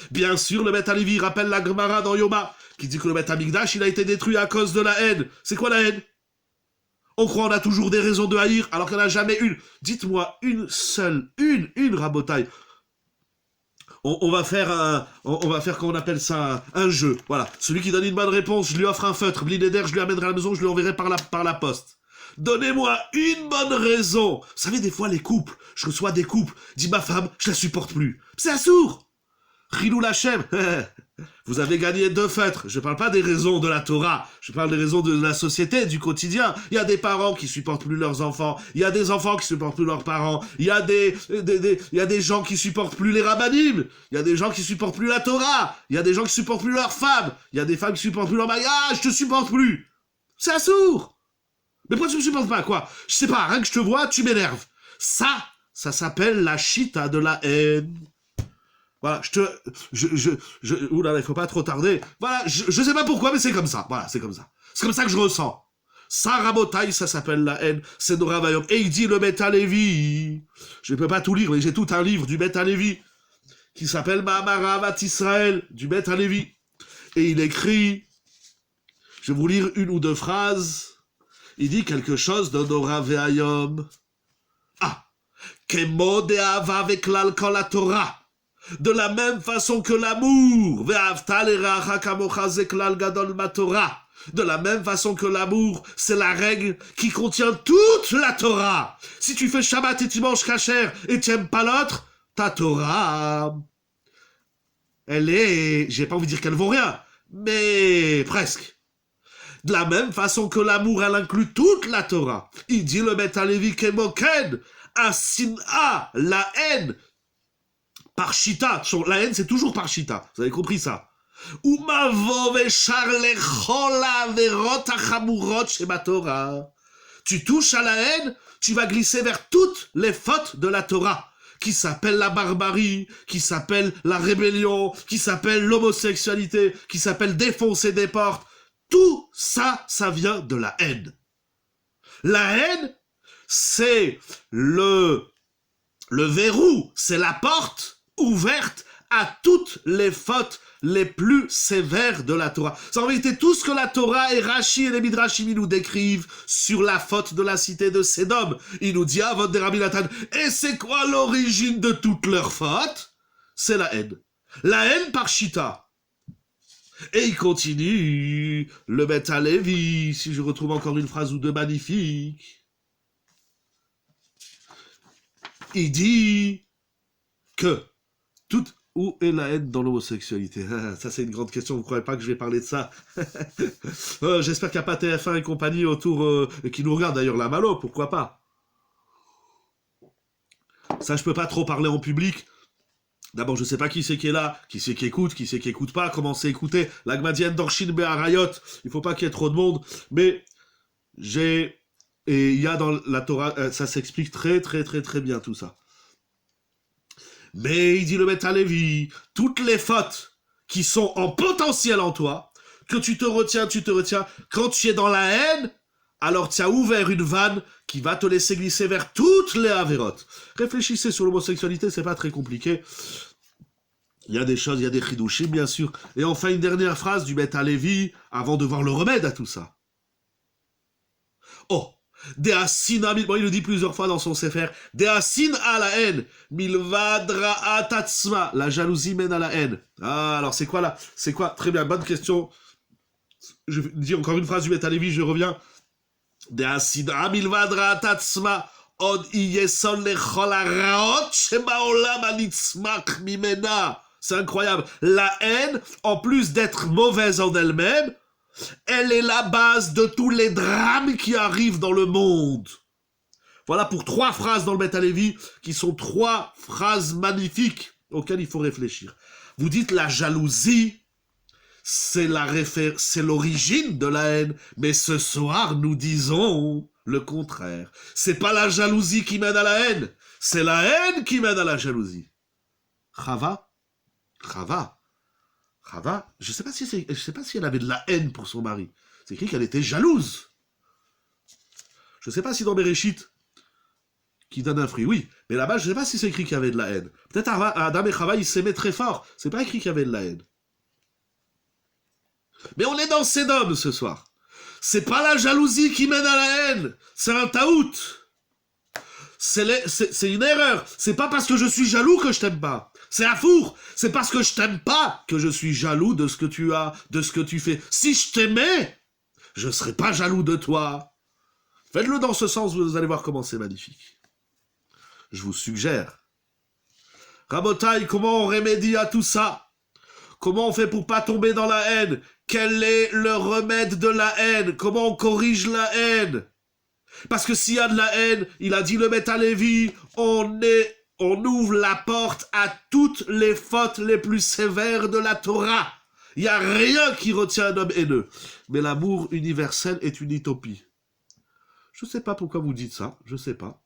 Bien sûr, le Bet Halevi rappelle la Gemara dans Yoma, qui dit que le Bet Hamikdash, il a été détruit à cause de la haine. C'est quoi la haine? On croit qu'on a toujours des raisons de haïr, alors qu'il n'y en a jamais une. Dites-moi une seule, une rabotaille. On va faire qu'on appelle ça un jeu. Voilà. Celui qui donne une bonne réponse, je lui offre un feutre. Blinéder, je lui amènerai à la maison, je lui enverrai par la poste. Donnez-moi une bonne raison. Vous savez, des fois, les couples, je reçois des couples, dit ma femme, je la supporte plus. C'est assourd. Rilou Lachem, vous avez gagné 2 feutres. Je parle pas des raisons de la Torah, je parle des raisons de la société, du quotidien. Il y a des parents qui supportent plus leurs enfants, il y a des enfants qui supportent plus leurs parents, il y a des gens qui supportent plus les rabbanim, il y a des gens qui supportent plus la Torah, il y a des gens qui supportent plus leurs femmes, il y a des femmes qui supportent plus leur mari. Ah, je te supporte plus. C'est assourd. Mais pourquoi tu me supportes pas, quoi? Je sais pas, rien que je te vois, tu m'énerves. Ça s'appelle la chita de la haine. Voilà, oulala, il faut pas trop tarder. Voilà, je sais pas pourquoi, mais c'est comme ça. Voilà, c'est comme ça. C'est comme ça que je ressens. Ça, rabotaille, ça s'appelle la haine. C'est Nora Vayom. Et il dit le Bet Halevi. Je ne peux pas tout lire, mais j'ai tout un livre du Bet Halevi qui s'appelle Ma'amaravat Israël, du Bet Halevi. Et il écrit, je vais vous lire une ou 2 phrases. Il dit quelque chose de Nora Vayom. Ah, Kemo de'ava veklal kol haTorah. De la même façon que l'amour, de la même façon que l'amour, c'est la règle qui contient toute la Torah. Si tu fais Shabbat et tu manges kasher et tu n'aimes pas l'autre, ta Torah, elle est, j'ai pas envie de dire qu'elle vaut rien, mais presque. De la même façon que l'amour, elle inclut toute la Torah. Il dit le Bet Halevi Kemoken, Asina, la haine, par Shita. La haine, c'est toujours par Shita. Vous avez compris ça? Tu touches à la haine, tu vas glisser vers toutes les fautes de la Torah, qui s'appellent la barbarie, qui s'appellent la rébellion, qui s'appellent l'homosexualité, qui s'appellent défoncer des portes. Tout ça, ça vient de la haine. La haine, c'est le verrou, c'est la porte ouverte à toutes les fautes les plus sévères de la Torah. C'est en vérité tout ce que la Torah et Rashi et les Midrashim nous décrivent sur la faute de la cité de Sédom. Il nous dit, Avot de Rabbi Nathan, et c'est quoi l'origine de toutes leurs fautes? C'est la haine. La haine par Shita. Et il continue, le Beth Halevi, si je retrouve encore une phrase ou deux magnifiques. Il dit que toute... Où est la haine dans l'homosexualité? Ça, c'est une grande question. Vous ne croyez pas que je vais parler de ça? J'espère qu'il n'y a pas TF1 et compagnie autour, qui nous regardent d'ailleurs, la Malo, pourquoi pas? Ça, je peux pas trop parler en public. D'abord, je sais pas qui c'est qui est là, qui c'est qui écoute pas, comment c'est écouter. La Gmadienne d'Orshin Be'arayot, il faut pas qu'il y ait trop de monde. Mais et il y a dans la Torah, ça s'explique très bien tout ça. Mais il dit le Beth Halevi, toutes les fautes qui sont en potentiel en toi, que tu te retiens, quand tu es dans la haine, alors tu as ouvert une vanne qui va te laisser glisser vers toutes les avérotes. Réfléchissez sur l'homosexualité, c'est pas très compliqué. Il y a des choses, il y a des chidushim, bien sûr. Et enfin, une dernière phrase du Beth Halevi, avant de voir le remède à tout ça. Oh, bon, il le dit plusieurs fois dans son sefer. Deasin à la haine, milvadra atatsma. La jalousie mène à la haine. Ah, alors c'est quoi là? C'est quoi? Très bien, bonne question. Je dis encore une phrase du Beth Halevi, je reviens. Deasin a milvadra atatsma. Od iyesol lechol haraot shebaolam anitzmak mimena. C'est incroyable. La haine, en plus d'être mauvaise en elle-même, elle est la base de tous les drames qui arrivent dans le monde. Voilà pour 3 phrases dans le Beth Halevi, qui sont 3 phrases magnifiques auxquelles il faut réfléchir. Vous dites la jalousie, c'est l'origine de la haine, mais ce soir nous disons le contraire. C'est pas la jalousie qui mène à la haine, c'est la haine qui mène à la jalousie. Chava, je sais pas si elle avait de la haine pour son mari. C'est écrit qu'elle était jalouse. Je sais pas si dans Bereshit, qui donne un fruit, oui, mais là-bas, je sais pas si c'est écrit qu'il y avait de la haine. Peut-être Adam et Chava, ils s'aimaient très fort. C'est pas écrit qu'il y avait de la haine. Mais on est dans Sédom ce soir. C'est pas la jalousie qui mène à la haine. C'est un taout. C'est une erreur. C'est pas parce que je suis jaloux que je t'aime pas. C'est un four. C'est parce que je t'aime pas que je suis jaloux de ce que tu as, de ce que tu fais. Si je t'aimais, je serais pas jaloux de toi. Faites-le dans ce sens, vous allez voir comment c'est magnifique. Je vous suggère. Rabotaï, comment on remédie à tout ça? Comment on fait pour pas tomber dans la haine? Quel est le remède de la haine? Comment on corrige la haine? Parce que s'il y a de la haine, il a dit le Beth Halevi, on ouvre la porte à toutes les fautes les plus sévères de la Torah. Il n'y a rien qui retient un homme haineux. Mais l'amour universel est une utopie. Je ne sais pas pourquoi vous dites ça, je ne sais pas.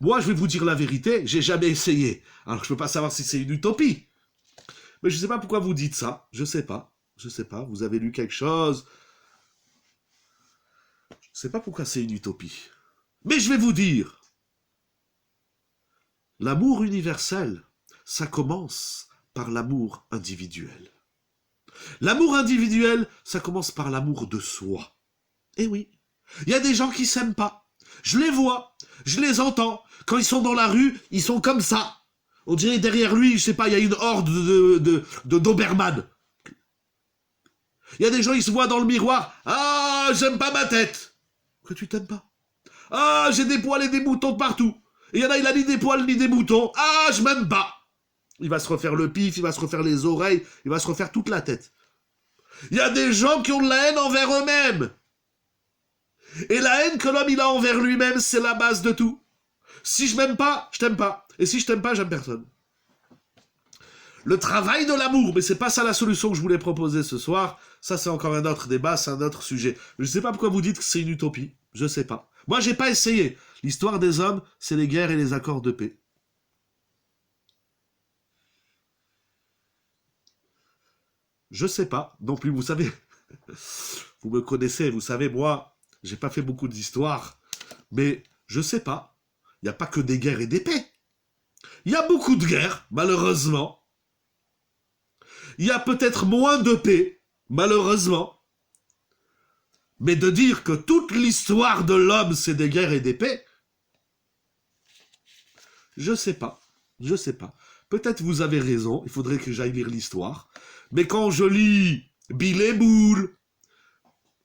Moi, je vais vous dire la vérité, j'ai jamais essayé. Alors, je ne peux pas savoir si c'est une utopie. Mais je ne sais pas pourquoi vous dites ça, je ne sais pas. Vous avez lu quelque chose. Je ne sais pas pourquoi c'est une utopie. Mais je vais vous dire. L'amour universel, ça commence par l'amour individuel. L'amour individuel, ça commence par l'amour de soi. Eh oui, il y a des gens qui s'aiment pas. Je les vois, je les entends. Quand ils sont dans la rue, ils sont comme ça. On dirait derrière lui, je sais pas, il y a une horde de Doberman. Il y a des gens, ils se voient dans le miroir. Ah, j'aime pas ma tête. Que tu t'aimes pas? Ah, j'ai des poils et des boutons de partout. Et il y en a, il a ni des poils ni des boutons. Ah, je m'aime pas. Il va se refaire le pif, il va se refaire les oreilles, il va se refaire toute la tête. Il y a des gens qui ont de la haine envers eux-mêmes. Et la haine que l'homme il a envers lui-même, c'est la base de tout. Si je m'aime pas, je t'aime pas. Et si je t'aime pas, j'aime personne. Le travail de l'amour, mais c'est pas ça la solution que je voulais proposer ce soir. Ça, c'est encore un autre débat, c'est un autre sujet. Je sais pas pourquoi vous dites que c'est une utopie. Je sais pas. Moi, j'ai pas essayé. L'histoire des hommes, c'est les guerres et les accords de paix. Je sais pas. Non plus, vous savez. Vous me connaissez, vous savez, moi, j'ai pas fait beaucoup d'histoire. Mais je sais pas. Il n'y a pas que des guerres et des paix. Il y a beaucoup de guerres, malheureusement. Il y a peut-être moins de paix, malheureusement. Mais de dire que toute l'histoire de l'homme, c'est des guerres et des paix, je sais pas. Je sais pas. Peut-être vous avez raison, il faudrait que j'aille lire l'histoire. Mais quand je lis Bill et Boule,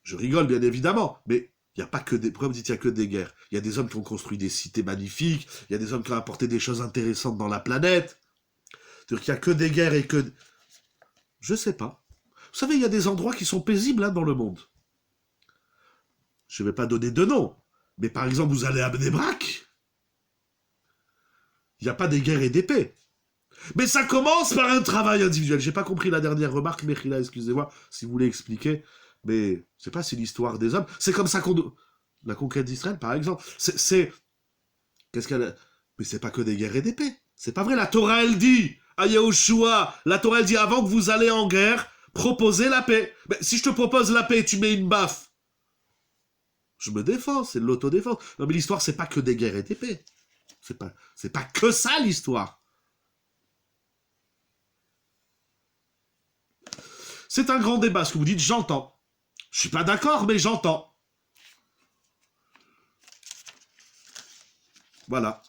je rigole bien évidemment, mais il n'y a pas que des... Pourquoi vous dites qu'il n'y a que des guerres? Il y a des hommes qui ont construit des cités magnifiques, il y a des hommes qui ont apporté des choses intéressantes dans la planète. C'est-à-dire qu'il n'y a que des guerres et que... Je sais pas. Vous savez, il y a des endroits qui sont paisibles hein, dans le monde. Je ne vais pas donner de nom, mais par exemple, vous allez à Bnebrak, il n'y a pas des guerres et des paix. Mais ça commence par un travail individuel. J'ai pas compris la dernière remarque, Mechila, excusez-moi, si vous voulez expliquer. Mais c'est pas, c'est l'histoire des hommes. C'est comme ça qu'on... La conquête d'Israël, par exemple. C'est... Qu'est-ce qu'elle a... Mais c'est pas que des guerres et des paix. C'est pas vrai, la Torah, elle dit, à Yahushua, la Torah, elle dit, avant que vous allez en guerre, proposez la paix. Mais si je te propose la paix et tu mets une baffe, je me défends, c'est de l'autodéfense. Non mais l'histoire, c'est pas que des guerres et des paix. C'est pas que ça, l'histoire. C'est un grand débat, ce que vous dites, j'entends. Je suis pas d'accord, mais j'entends. Voilà.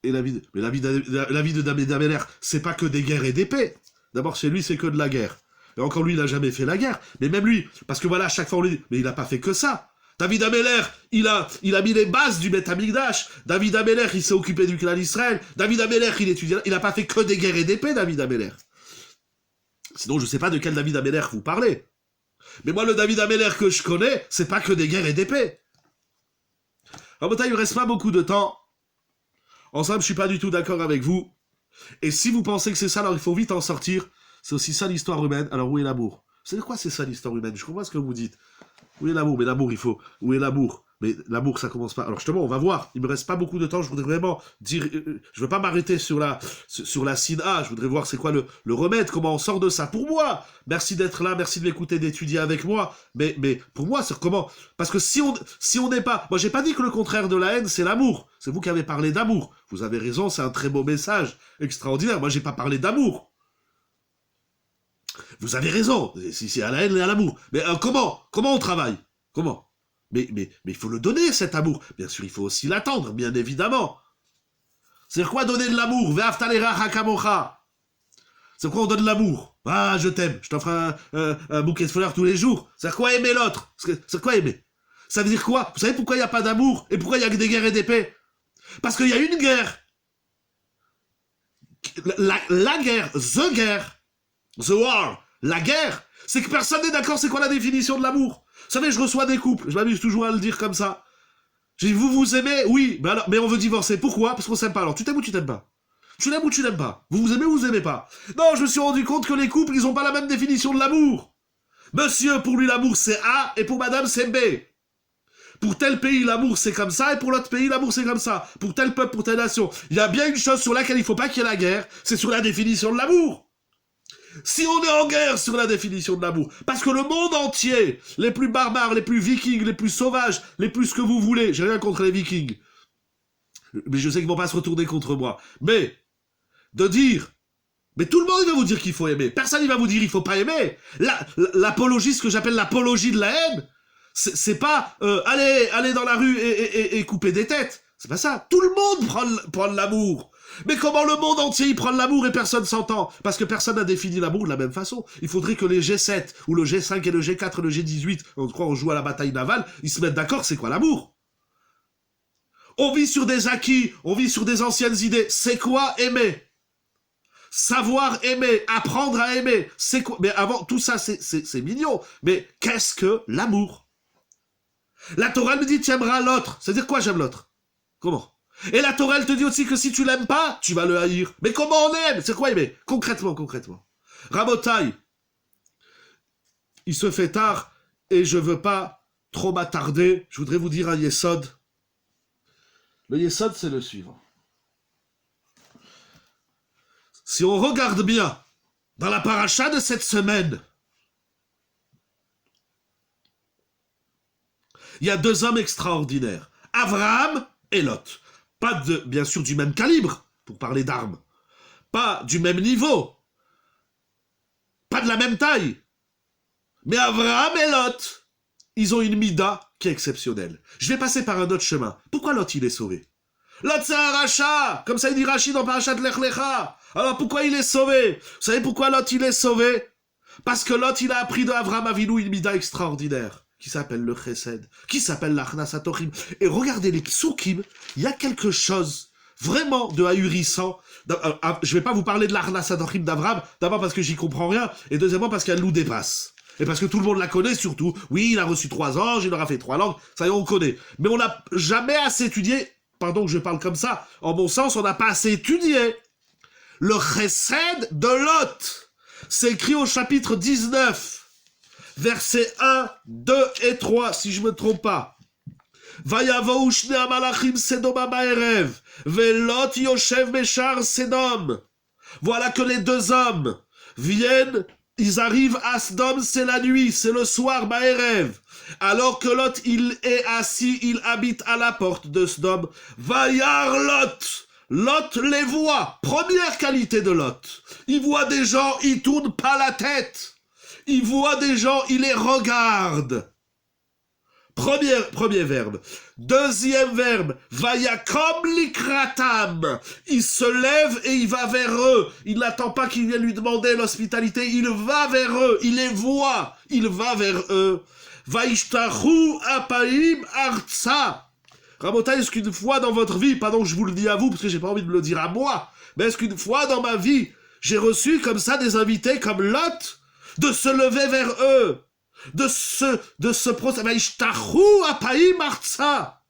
Et la vie de David Ameller, c'est pas que des guerres et des paix. D'abord, chez lui, c'est que de la guerre. Et encore lui, il n'a jamais fait la guerre. Mais même lui, parce que voilà, à chaque fois on lui dit, mais il n'a pas fait que ça. David Ameller, il a mis les bases du Beth Amikdash. David Ameller, il s'est occupé du clan d'Israël. David Ameller, il étudie. Il n'a pas fait que des guerres et des paix, David Ameller. Sinon, je ne sais pas de quel David Ameller vous parlez. Mais moi, le David Ameller que je connais, c'est pas que des guerres et des paix. En même temps, il ne reste pas beaucoup de temps. Ensemble, je suis pas du tout d'accord avec vous. Et si vous pensez que c'est ça, alors il faut vite en sortir. C'est aussi ça l'histoire humaine. Alors où est l'amour? C'est quoi c'est ça l'histoire humaine? Je comprends ce que vous dites. Où est l'amour? Mais l'amour, il faut... Où est l'amour? Mais l'amour, ça commence pas... Alors justement, on va voir. Il me reste pas beaucoup de temps. Je voudrais vraiment dire... Je veux pas m'arrêter sur la Sina. Je voudrais voir c'est quoi le remède. Comment on sort de ça. Pour moi, merci d'être là. Merci de m'écouter, d'étudier avec moi. Mais pour moi, c'est comment... Parce que si on n'est pas... Moi, j'ai pas dit que le contraire de la haine, c'est l'amour. C'est vous qui avez parlé d'amour. Vous avez raison, c'est un très beau message. Extraordinaire. Moi, j'ai pas parlé d'amour. Vous avez raison, si c'est à la haine et à l'amour. Mais comment on travaille? Comment? Mais il faut le donner, cet amour. Bien sûr, il faut aussi l'attendre, bien évidemment. C'est quoi donner de l'amour? C'est quoi on donne de l'amour? Ah, je t'aime, je t'offre un bouquet de fleurs tous les jours. C'est quoi aimer l'autre? C'est quoi aimer? Ça veut dire quoi? Vous savez pourquoi il n'y a pas d'amour? Et pourquoi il y a que des guerres et des paix? Parce qu'il y a une guerre. La guerre, the war, la guerre, c'est que personne n'est d'accord c'est quoi la définition de l'amour. Vous savez, je reçois des couples, je m'amuse toujours à le dire comme ça. J'ai dit, vous aimez? Oui, mais on veut divorcer. Pourquoi? Parce qu'on s'aime pas. Alors, tu t'aimes ou tu t'aimes pas? Tu l'aimes ou tu l'aimes pas? Vous aimez ou vous aimez pas? Non, je me suis rendu compte que les couples, ils ont pas la même définition de l'amour. Monsieur, pour lui, l'amour, c'est A, et pour madame, c'est B. Pour tel pays, l'amour, c'est comme ça, et pour l'autre pays, l'amour, c'est comme ça. Pour tel peuple, pour telle nation. Il y a bien une chose sur laquelle il faut pas qu'il y ait la guerre, c'est sur la définition de l'amour. Si on est en guerre sur la définition de l'amour, parce que le monde entier, les plus barbares, les plus vikings, les plus sauvages, les plus que vous voulez, j'ai rien contre les vikings, mais je sais qu'ils vont pas se retourner contre moi, mais de dire, mais tout le monde il va vous dire qu'il faut aimer, personne il va vous dire il faut pas aimer, l'apologie, ce que j'appelle l'apologie de la haine, c'est pas allez dans la rue et couper des têtes, c'est pas ça, tout le monde prend de l'amour. Mais comment le monde entier il prend de l'amour et personne s'entend? Parce que personne n'a défini l'amour de la même façon. Il faudrait que les G7, ou le G5 et le G4 et le G18, on croit on joue à la bataille navale, ils se mettent d'accord, c'est quoi l'amour? On vit sur des acquis, on vit sur des anciennes idées. C'est quoi aimer? Savoir aimer, apprendre à aimer, c'est quoi? Mais avant, tout ça, c'est mignon. Mais qu'est-ce que l'amour? La Torah nous dit tu aimeras l'autre. C'est-à-dire quoi j'aime l'autre? Comment? Et la Torah elle te dit aussi que si tu l'aimes pas, tu vas le haïr. Mais comment on aime? C'est quoi aimer? Concrètement. Rabotai, il se fait tard et je veux pas trop m'attarder. Je voudrais vous dire un yesod. Le yesod c'est le suivant. Si on regarde bien dans la paracha de cette semaine, il y a deux hommes extraordinaires, Abraham et Lot. Pas bien sûr du même calibre, pour parler d'armes. Pas du même niveau. Pas de la même taille. Mais Abraham et Lot, ils ont une mida qui est exceptionnelle. Je vais passer par un autre chemin. Pourquoi Lot il est sauvé? Lot c'est un rachat, comme ça il dit Rachid dans Parashat Lech Lecha. Alors pourquoi il est sauvé? Vous savez pourquoi Lot il est sauvé? Parce que Lot il a appris de Abraham Avinu une mida extraordinaire, qui s'appelle le chesed, qui s'appelle l'achnas hatochim. Et regardez les psukim, il y a quelque chose vraiment de ahurissant. Je vais pas vous parler de l'achnas hatochim d'Abraham, d'abord parce que j'y comprends rien, et deuxièmement parce qu'elle nous dépasse. Et parce que tout le monde la connaît surtout. Oui, il a reçu 3 anges, il aura fait 3 langues, ça y est, on connaît. Mais on n'a jamais assez étudié, pardon que je parle comme ça, en bon sens, on n'a pas assez étudié le chesed de Lot. C'est écrit au chapitre 19, versets 1, 2 et 3, si je me trompe pas. Vayavou shnei hamalachim sedoma ba'erev, velot yoshev meshar Sedom. Voilà que les deux hommes viennent. Ils arrivent à Sodome, c'est la nuit, c'est le soir, Ba'erev. Alors que Lot, il est assis, il habite à la porte de Sodome. Vayar Lot. Lot les voit. Première qualité de Lot. Il voit des gens, il tourne pas la tête. Il voit des gens, il les regarde. Premier verbe. Deuxième verbe, vayakom likratam. Il se lève et il va vers eux. Il n'attend pas qu'ils viennent lui demander l'hospitalité. Il va vers eux. Il les voit. Il va vers eux. Vaishtachu apaim artsa. Rabotai, est-ce qu'une fois dans votre vie, pardon que je vous le dis à vous parce que j'ai pas envie de me le dire à moi, mais est-ce qu'une fois dans ma vie, j'ai reçu comme ça des invités comme Lot de se lever vers eux? De ce procès, Vaishtachu apaim artsa.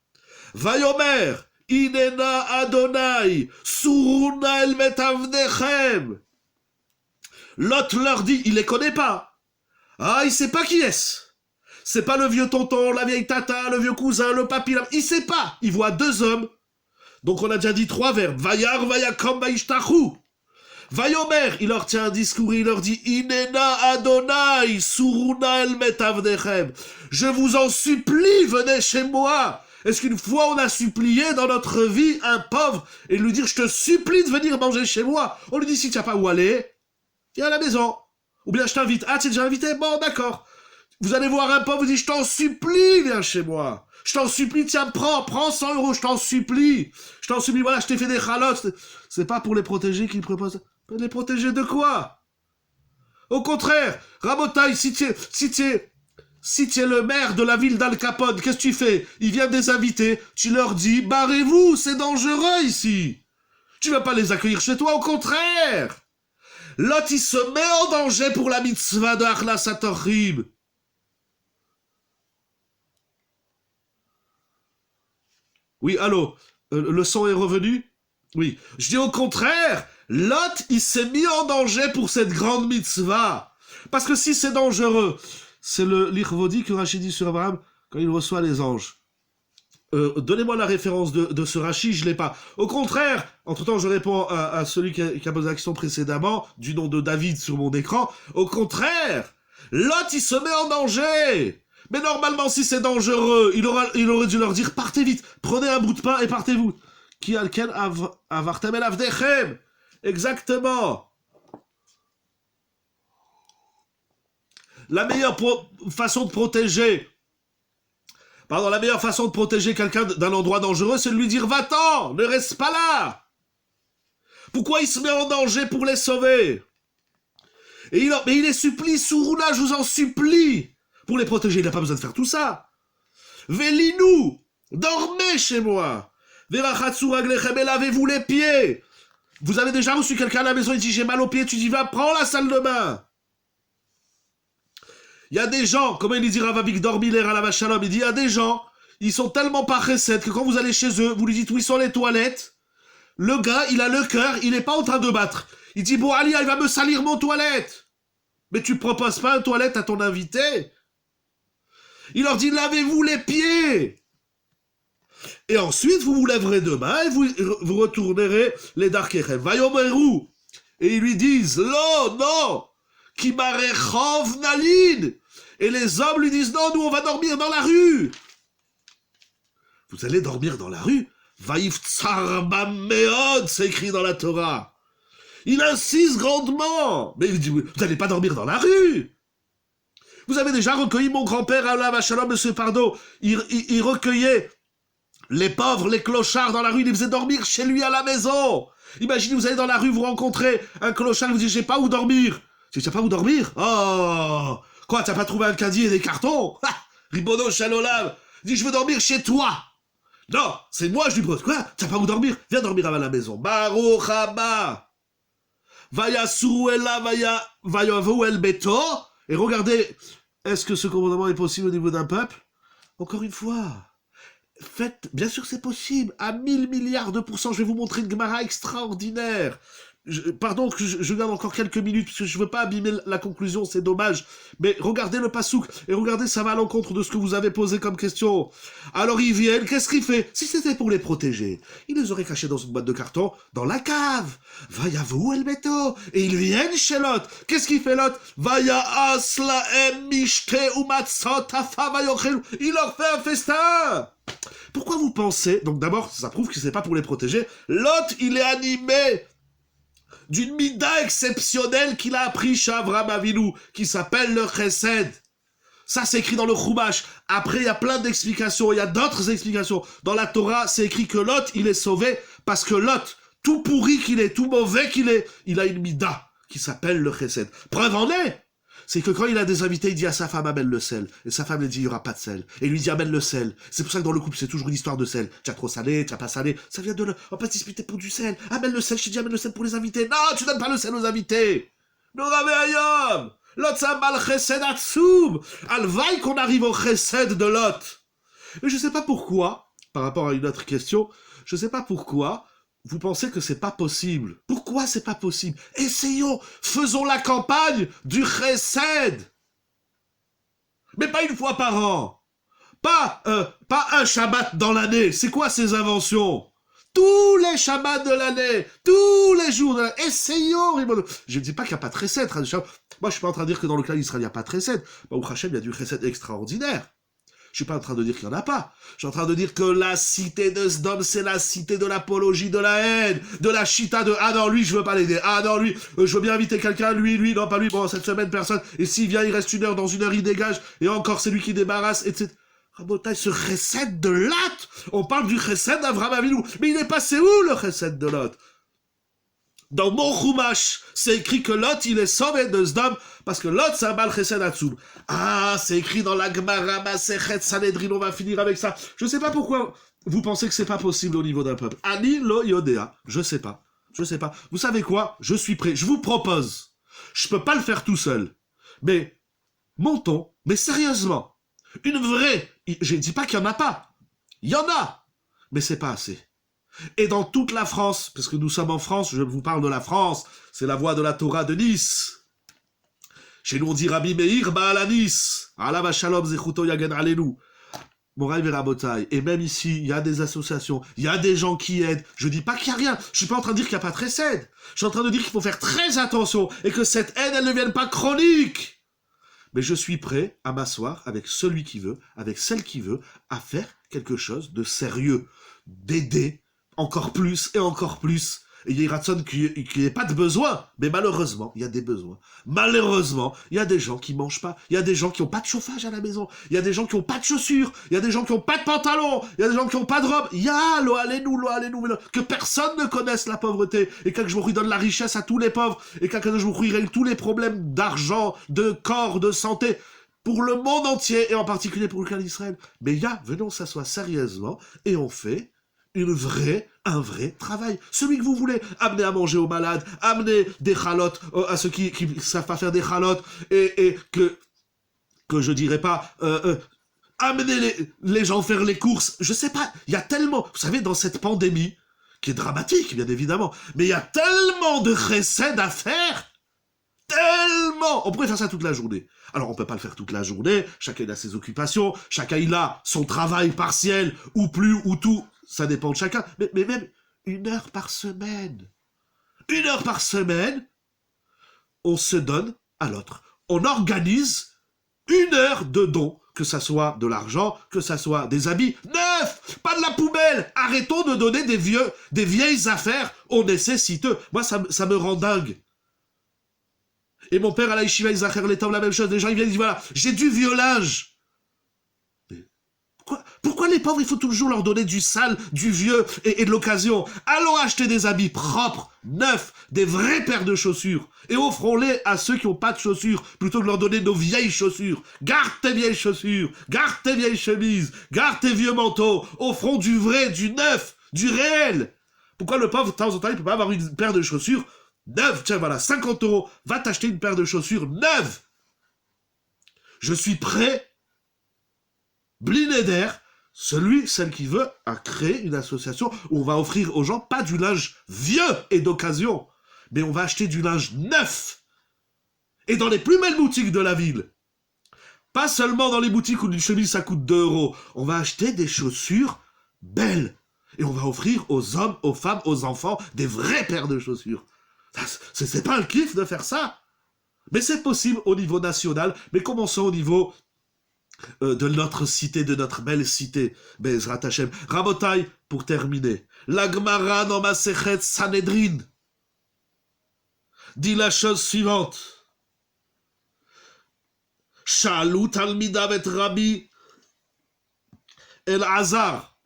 Vayomer, inena Adonai, suruna el metavnechem. Lot leur dit, il les connaît pas. Ah, il sait pas qui est-ce. C'est pas le vieux tonton, la vieille tata, le vieux cousin, le papy, il sait pas. Il voit deux hommes. Donc on a déjà dit 3 verbes. Vayar, vayakom, vaishtachu. Vayomer, il leur tient un discours, il leur dit, inena Adonai, suruna el metavnechem. Je vous en supplie, venez chez moi. Est-ce qu'une fois on a supplié dans notre vie un pauvre et lui dire, je te supplie de venir manger chez moi? On lui dit, si tu n'as pas où aller, viens à la maison. Ou bien je t'invite. Ah, tu es déjà invité? Bon, d'accord. Vous allez voir un pauvre, vous dites, je t'en supplie, viens chez moi. Je t'en supplie, tiens, prends 100 euros, je t'en supplie. Je t'en supplie, voilà, je t'ai fait des chalotes. C'est pas pour les protéger qu'il propose. Les protéger de quoi? Au contraire, Rabotai, si tu es le maire de la ville d'Al Capone, qu'est-ce que tu fais? Il vient des invités, tu leur dis, barrez-vous, c'est dangereux ici. Tu vas pas les accueillir chez toi, au contraire. Lot, il se met en danger pour la mitzvah de Achnas HaTorchim. Oui, allô, le son est revenu? Oui. Je dis au contraire, Lot, il s'est mis en danger pour cette grande mitzvah. Parce que si c'est dangereux, c'est le l'Ichvodi que Rachid dit sur Abraham quand il reçoit les anges. Donnez-moi la référence de ce Rachid, je l'ai pas. Au contraire, entre-temps, je réponds à celui qui a posé la question précédemment, du nom de David sur mon écran. Au contraire, Lot, il se met en danger. Mais normalement, si c'est dangereux, il aurait dû leur dire, partez vite, prenez un bout de pain et partez-vous. Ki alken avartem el avdechem. Exactement. La meilleure façon de protéger quelqu'un d'un endroit dangereux, c'est de lui dire, va-t'en, ne reste pas là. Pourquoi il se met en danger pour les sauver? Mais il les supplie, Sourouna, je vous en supplie. Pour les protéger, il n'a pas besoin de faire tout ça. Velinou, dormez chez moi. Verachatsu raglechem, et lavez-vous les pieds. Vous avez déjà reçu quelqu'un à la maison, il dit, j'ai mal aux pieds, tu dis, va, prends la salle de bain. Il y a des gens, comme il dit Rav Avigdor Miller à la Shalom, il dit, il y a des gens, ils sont tellement pas chesed que quand vous allez chez eux, vous lui dites où sont les toilettes, le gars, il a le cœur, il n'est pas en train de battre. Il dit, bon, Ali, il va me salir mon toilette. Mais tu proposes pas une toilette à ton invité. Il leur dit, lavez-vous les pieds. Et ensuite, vous vous lèverez demain et vous retournerez les Darkechem. Vayomeru. Et ils lui disent, non, Kimarechov Nalin. Et les hommes lui disent, non, nous on va dormir dans la rue. Vous allez dormir dans la rue? Vaïf Tsar Meod, c'est écrit dans la Torah. Il insiste grandement. Mais il dit, vous n'allez pas dormir dans la rue. Vous avez déjà recueilli mon grand-père, Allah Shalom, Monsieur Pardo. Il recueillait les pauvres, les clochards dans la rue, il les faisait dormir chez lui à la maison. Imaginez, vous allez dans la rue, vous rencontrez un clochard, vous dites, j'ai pas où dormir. Tu sais pas où dormir? Oh, quoi, t'as pas trouvé un caddie et des cartons? Ribono Shalom. Il dit, je veux dormir chez toi. Non, c'est moi, je lui pose. Quoi? T'as pas où dormir? Viens dormir à la maison. Baruch haba. Vaya suruela, vaya el beto. Et regardez, est-ce que ce commandement est possible au niveau d'un peuple? Encore une fois. Faites, bien sûr c'est possible, à 1000 milliards de pourcents, je vais vous montrer une Gemara extraordinaire. Pardon que je garde encore quelques minutes, parce que je veux pas abîmer la conclusion, c'est dommage. Mais regardez le pasouk, et regardez, ça va à l'encontre de ce que vous avez posé comme question. Alors ils viennent, qu'est-ce qu'il fait? Si c'était pour les protéger, ils les auraient cachés dans une boîte de carton, dans la cave. Vaya-vous, el beto. Et ils viennent chez Lot. Qu'est-ce qu'il fait Lot? Vaya aslaem mishte umatzot afa vayochelu. Il leur fait un festin. Pourquoi vous pensez? Donc d'abord, ça prouve que c'est pas pour les protéger. Lot, il est animé d'une mida exceptionnelle qu'il a appris chez Avraham Avinu, qui s'appelle le chesed. Ça, c'est écrit dans le Chumash. Après, il y a plein d'explications, il y a d'autres explications. Dans la Torah, c'est écrit que Lot, il est sauvé parce que Lot, tout pourri qu'il est, tout mauvais qu'il est, il a une mida qui s'appelle le chesed. Preuve en est, c'est que quand il a des invités, il dit à sa femme, amène le sel. Et sa femme lui dit, il n'y aura pas de sel. Et il lui dit, amène le sel. C'est pour ça que dans le couple, c'est toujours une histoire de sel. Tu as trop salé, tu as pas salé. Ça vient de là. On va pas se disputer pour du sel. Amène le sel, je t'ai dit, amène le sel pour les invités. Non, tu donnes pas le sel aux invités. Noravé Ayom. Lot Sambal Chesed Atsoum. Alvaï qu'on arrive au Chesed de Lot. Mais je sais pas pourquoi, par rapport à une autre question, je sais pas pourquoi, vous pensez que c'est pas possible. Pourquoi c'est pas possible? Essayons, faisons la campagne du chesed. Mais pas une fois par an. Pas un Shabbat dans l'année. C'est quoi ces inventions? Tous les Shabbats de l'année, tous les jours de l'année. Essayons, Rimono. Je ne dis pas qu'il n'y a pas de chesed. Moi, je suis pas en train de dire que dans le clan d'Israël, il n'y a pas de chesed. Au Hachem, il y a du chesed extraordinaire. Je suis pas en train de dire qu'il n'y en a pas. Je suis en train de dire que la cité de Sdom, c'est la cité de l'apologie de la haine, de la chita de « Ah non, lui, je veux pas l'aider. Ah non, lui, je veux bien inviter quelqu'un. Lui, non, pas lui. Bon, cette semaine, personne. Et s'il vient, il reste une heure. Dans une heure, il dégage. Et encore, c'est lui qui débarrasse, etc. » Rabotaï, ce chesed de Lot, on parle du chesed d'Avraham Avinu. Mais il est passé où, le chesed de Lot? Dans mon Chumash, c'est écrit que Lot, il est sauvé de Sdom, parce que Lot, c'est un Baal Chesed Atsoum. Ah, c'est écrit dans la Gemara, Masechet Sanhedrin, on va finir avec ça. Je sais pas pourquoi vous pensez que c'est pas possible au niveau d'un peuple. Ani lo yodea. Je sais pas. Vous savez quoi? Je suis prêt. Je vous propose. Je peux pas le faire tout seul. Mais, montons, mais sérieusement. Une vraie, je ne dis pas qu'il y en a pas. Il y en a. Mais c'est pas assez. Et dans toute la France, parce que nous sommes en France, je vous parle de la France, c'est la voix de la Torah de Nice. Chez nous on dit Rabbi Meir Baal Nice. Alav Shalom Zechuto Yagen Alelu. Moraï Verabotai. Et même ici, il y a des associations, il y a des gens qui aident. Je dis pas qu'il y a rien. Je suis pas en train de dire qu'il n'y a pas de chesed. Je suis en train de dire qu'il faut faire très attention et que cette aide, elle ne vienne pas chronique. Mais je suis prêt à m'asseoir avec celui qui veut, avec celle qui veut, à faire quelque chose de sérieux, d'aider encore plus et encore plus. Et il y a Ratson qu'il n'y ait pas de besoin, mais malheureusement, il y a des besoins. Malheureusement, il y a des gens qui mangent pas, il y a des gens qui n'ont pas de chauffage à la maison, il y a des gens qui n'ont pas de chaussures, il y a des gens qui n'ont pas de pantalon, il y a des gens qui n'ont pas de robe. Il y a lo allez-nous, que personne ne connaisse la pauvreté, et quand je me donne la richesse à tous les pauvres, et quand je me règle tous les problèmes d'argent, de corps, de santé, pour le monde entier, et en particulier pour le cas d'Israël. Mais il y a, venons s'asseoir sérieusement, et on fait un vrai travail. Celui que vous voulez. Amener à manger aux malades, amener des chalotes à ceux qui savent pas faire des chalotes, et que que je dirais pas amener les gens faire les courses. Je sais pas, il y a tellement... Vous savez, dans cette pandémie, qui est dramatique, bien évidemment, mais il y a tellement de chesed à faire. Tellement. On pourrait faire ça toute la journée. Alors, on peut pas le faire toute la journée. Chacun a ses occupations. Chacun, il a son travail partiel, ou plus, ou tout. Ça dépend de chacun. Mais même 1 heure par semaine. 1 heure par semaine, on se donne à l'autre. On organise 1 heure de don, que ça soit de l'argent, que ça soit des habits. Neuf! Pas de la poubelle! Arrêtons de donner des vieilles affaires aux nécessiteux. Moi, ça me rend dingue. Et mon père à la yeshiva, il zachar l'état, la même chose. Les gens, ils viennent, ils disent, voilà, j'ai du vieux linge. Pourquoi les pauvres, il faut toujours leur donner du sale, du vieux et de l'occasion? Allons acheter des habits propres, neufs, des vraies paires de chaussures, et offrons-les à ceux qui n'ont pas de chaussures, plutôt que de leur donner nos vieilles chaussures. Garde tes vieilles chaussures, garde tes vieilles chemises, garde tes vieux manteaux, offrons du vrai, du neuf, du réel. Pourquoi le pauvre, de temps en temps, il peut pas avoir une paire de chaussures neuve? Tiens, voilà, 50 €, va t'acheter une paire de chaussures neuve. Je suis prêt, Blinéder, celle qui veut, à créer une association où on va offrir aux gens pas du linge vieux et d'occasion, mais on va acheter du linge neuf. Et dans les plus belles boutiques de la ville. Pas seulement dans les boutiques où une chemise ça coûte 2 €. On va acheter des chaussures belles. Et on va offrir aux hommes, aux femmes, aux enfants des vraies paires de chaussures. C'est pas un kiff de faire ça. Mais c'est possible au niveau national. Mais commençons au niveau de notre cité, de notre belle cité, Bezrat Hashem. Rabotai, pour terminer, la Gemara dans Masechet Sanhedrin dit la chose suivante. Shalut Talmidav et Rabbi El-Hazar.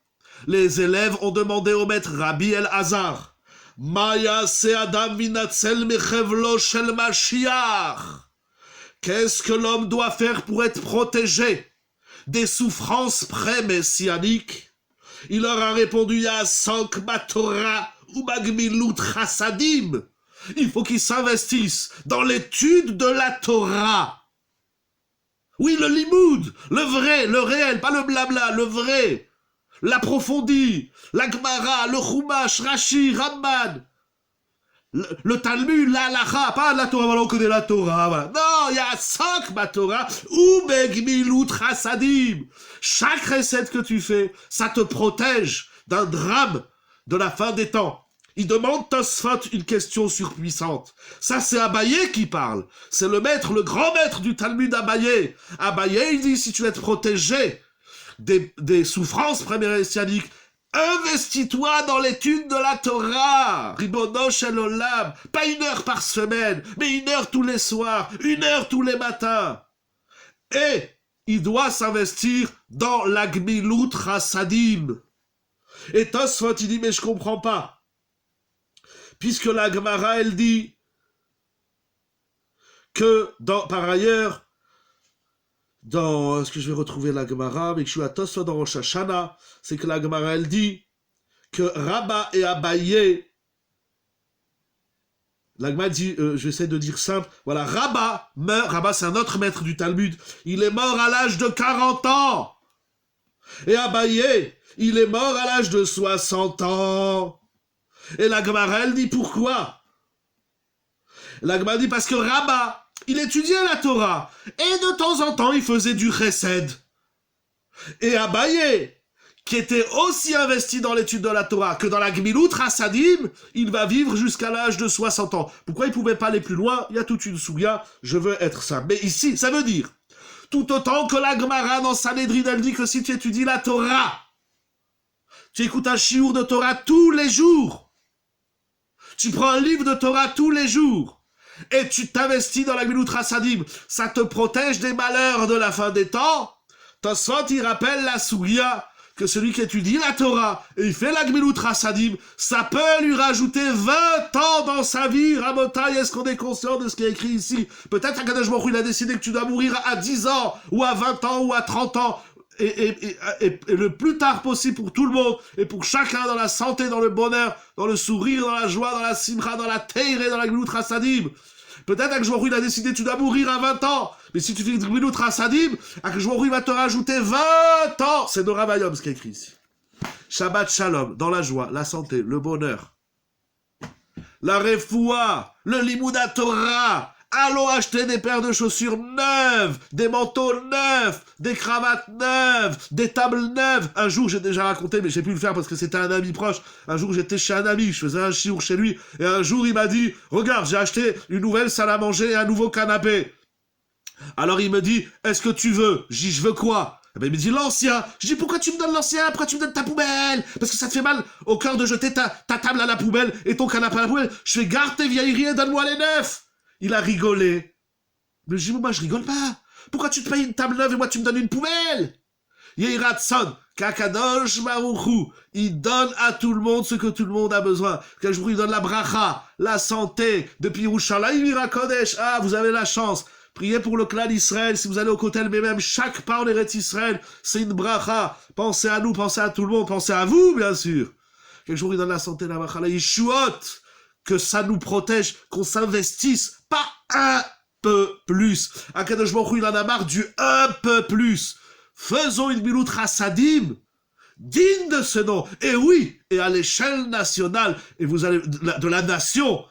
Les élèves ont demandé au maître Rabbi El-Hazar, Maya se Adam vinatzel mechevlo shel Mashiach. Qu'est-ce que l'homme doit faire pour être protégé des souffrances pré-messianiques? Il leur a répondu, Yasank Batora ou Bagmilut Chassadim. Il faut qu'ils s'investissent dans l'étude de la Torah. Oui, le limoud, le vrai, le réel, pas le blabla, le vrai. L'approfondi, la Gemara, le Chumash, Rashi, Ramban. Le Talmud, la Halacha, pas la Torah, voilà, on connaît la Torah, voilà. Non, il y a 5 Torah, ou Begmilut Chassadim. Chaque recette que tu fais, ça te protège d'un drame de la fin des temps. Il demande Tosfot une question surpuissante. Ça, c'est Abaye qui parle. C'est le maître, le grand maître du Talmud Abaye. Abaye, il dit, si tu veux être protégé des souffrances pré-messianiques, investis-toi dans l'étude de la Torah. Ribono shel olam. Pas 1 heure par semaine, mais 1 heure tous les soirs, 1 heure tous les matins. Et il doit s'investir dans la Gmilut Chassadim. Et Tosfot, il dit, mais je comprends pas. Puisque la Gemara, elle dit que, par ailleurs, est-ce que je vais retrouver la Gemara, mais que je suis à Tosfot dans Rosh Hashanah, c'est que la Gemara, elle dit que Rabba et Abaye, la Gemara dit, je vais essayer de dire simple, voilà, Rabba meurt, Rabba c'est un autre maître du Talmud, il est mort à l'âge de 40 ans, et Abaye, il est mort à l'âge de 60 ans. Et la Gemara, elle dit pourquoi? La Gemara dit parce que Rabba, il étudiait la Torah, et de temps en temps, il faisait du chesed. Et Abaye, qui était aussi investi dans l'étude de la Torah que dans la Gmilut Chassadim, il va vivre jusqu'à l'âge de 60 ans. Pourquoi il ne pouvait pas aller plus loin? Il y a toute une souga, je veux être ça. Mais ici, ça veut dire, tout autant que la Gemara dans Sanhedrin, elle dit que si tu étudies la Torah, tu écoutes un shiur de Torah tous les jours, tu prends un livre de Torah tous les jours, et tu t'investis dans la Gmilut Chassadim, ça te protège des malheurs de la fin des temps. Tosfot, il rappelle la sougia, que celui qui étudie la Torah, et il fait la Gmilut Chassadim, ça peut lui rajouter 20 ans dans sa vie. Rabotai, est-ce qu'on est conscient de ce qui est écrit ici? Peut-être qu'Akadosh Baruch Hu, il a décidé que tu dois mourir à 10 ans, ou à 20 ans, ou à 30 ans, et le plus tard possible pour tout le monde, et pour chacun dans la santé, dans le bonheur, dans le sourire, dans la joie, dans la simra, dans la teire, dans la Gmilut Chassadim. Peut-être que Baruch Hu, il a décidé que tu dois mourir à 20 ans, Mais si tu fais Gmilut Rasadim, Akadosh Baruch Hu, il va te rajouter 20 ans. C'est Nora Bayom ce qui est écrit ici. Shabbat Shalom, dans la joie, la santé, le bonheur, la refoua, le limouda Torah. Allons acheter des paires de chaussures neuves, des manteaux neufs, des cravates neuves, des tables neuves. Un jour, j'ai déjà raconté, mais j'ai pu le faire parce que c'était un ami proche. Un jour, j'étais chez un ami, je faisais un chiour chez lui, et un jour, il m'a dit, regarde, j'ai acheté une nouvelle salle à manger et un nouveau canapé. Alors, il me dit, est-ce que tu veux? J'ai dit, je veux quoi? Eh ben, il me dit, l'ancien. Je dis, pourquoi tu me donnes l'ancien? Pourquoi tu me donnes ta poubelle? Parce que ça te fait mal au cœur de jeter ta table à la poubelle et ton canapé à la poubelle. Je fais, garde tes vieilleries et donne-moi les neufs. Il a rigolé. Mais je dis, moi, je rigole pas. Pourquoi tu te payes une table neuve et moi, tu me donnes une poubelle? Yehiratson, Kakadosh Baruch Hu, il donne à tout le monde ce que tout le monde a besoin. Kadosh Baruch Hu, il donne la bracha, la santé, depuis Yerushalayim Ira Kodesh. Ah, vous avez la chance. Priez pour le clan d'Israël, si vous allez au Kotel, mais même chaque pas en Eretz Israël, c'est une bracha. Pensez à nous, pensez à tout le monde, pensez à vous, bien sûr. Kadosh Baruch Hu, il donne la santé, la bracha, la Yeshuot, que ça nous protège, qu'on s'investisse, pas un peu plus. Akadosh Baruch Hu, il en a marre du un peu plus. Faisons une Gmilut Rasadim digne de ce nom. Et oui, et à l'échelle nationale, et vous allez de la nation.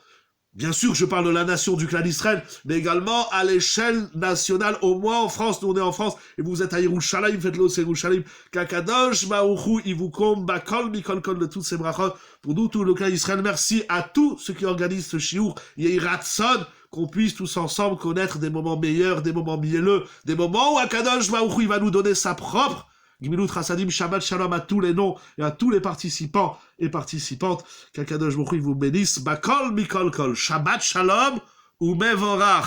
Bien sûr, je parle de la nation du clan d'Israël, mais également à l'échelle nationale, au moins en France. Nous, on est en France, et vous êtes à Yerushalayim, faites-le au Yerushalayim. Kakadosh Baruch Hu, il vous combe, bakol, mikol, kol, de toutes ces brachot. Pour nous, tout le clan d'Israël, merci à tous ceux qui organisent ce shiur, Yehiratson, qu'on puisse tous ensemble connaître des moments meilleurs, des moments mielleux, des moments où Akadosh Baruch Hu, il va nous donner sa propre Gmilut Rasadim, Shabbat Shalom à tous les noms et à tous les participants et participantes. Qu'Akadosh Baruch Hu vous bénisse. Bakol mikol kol. Shabbat Shalom ou Mevorach.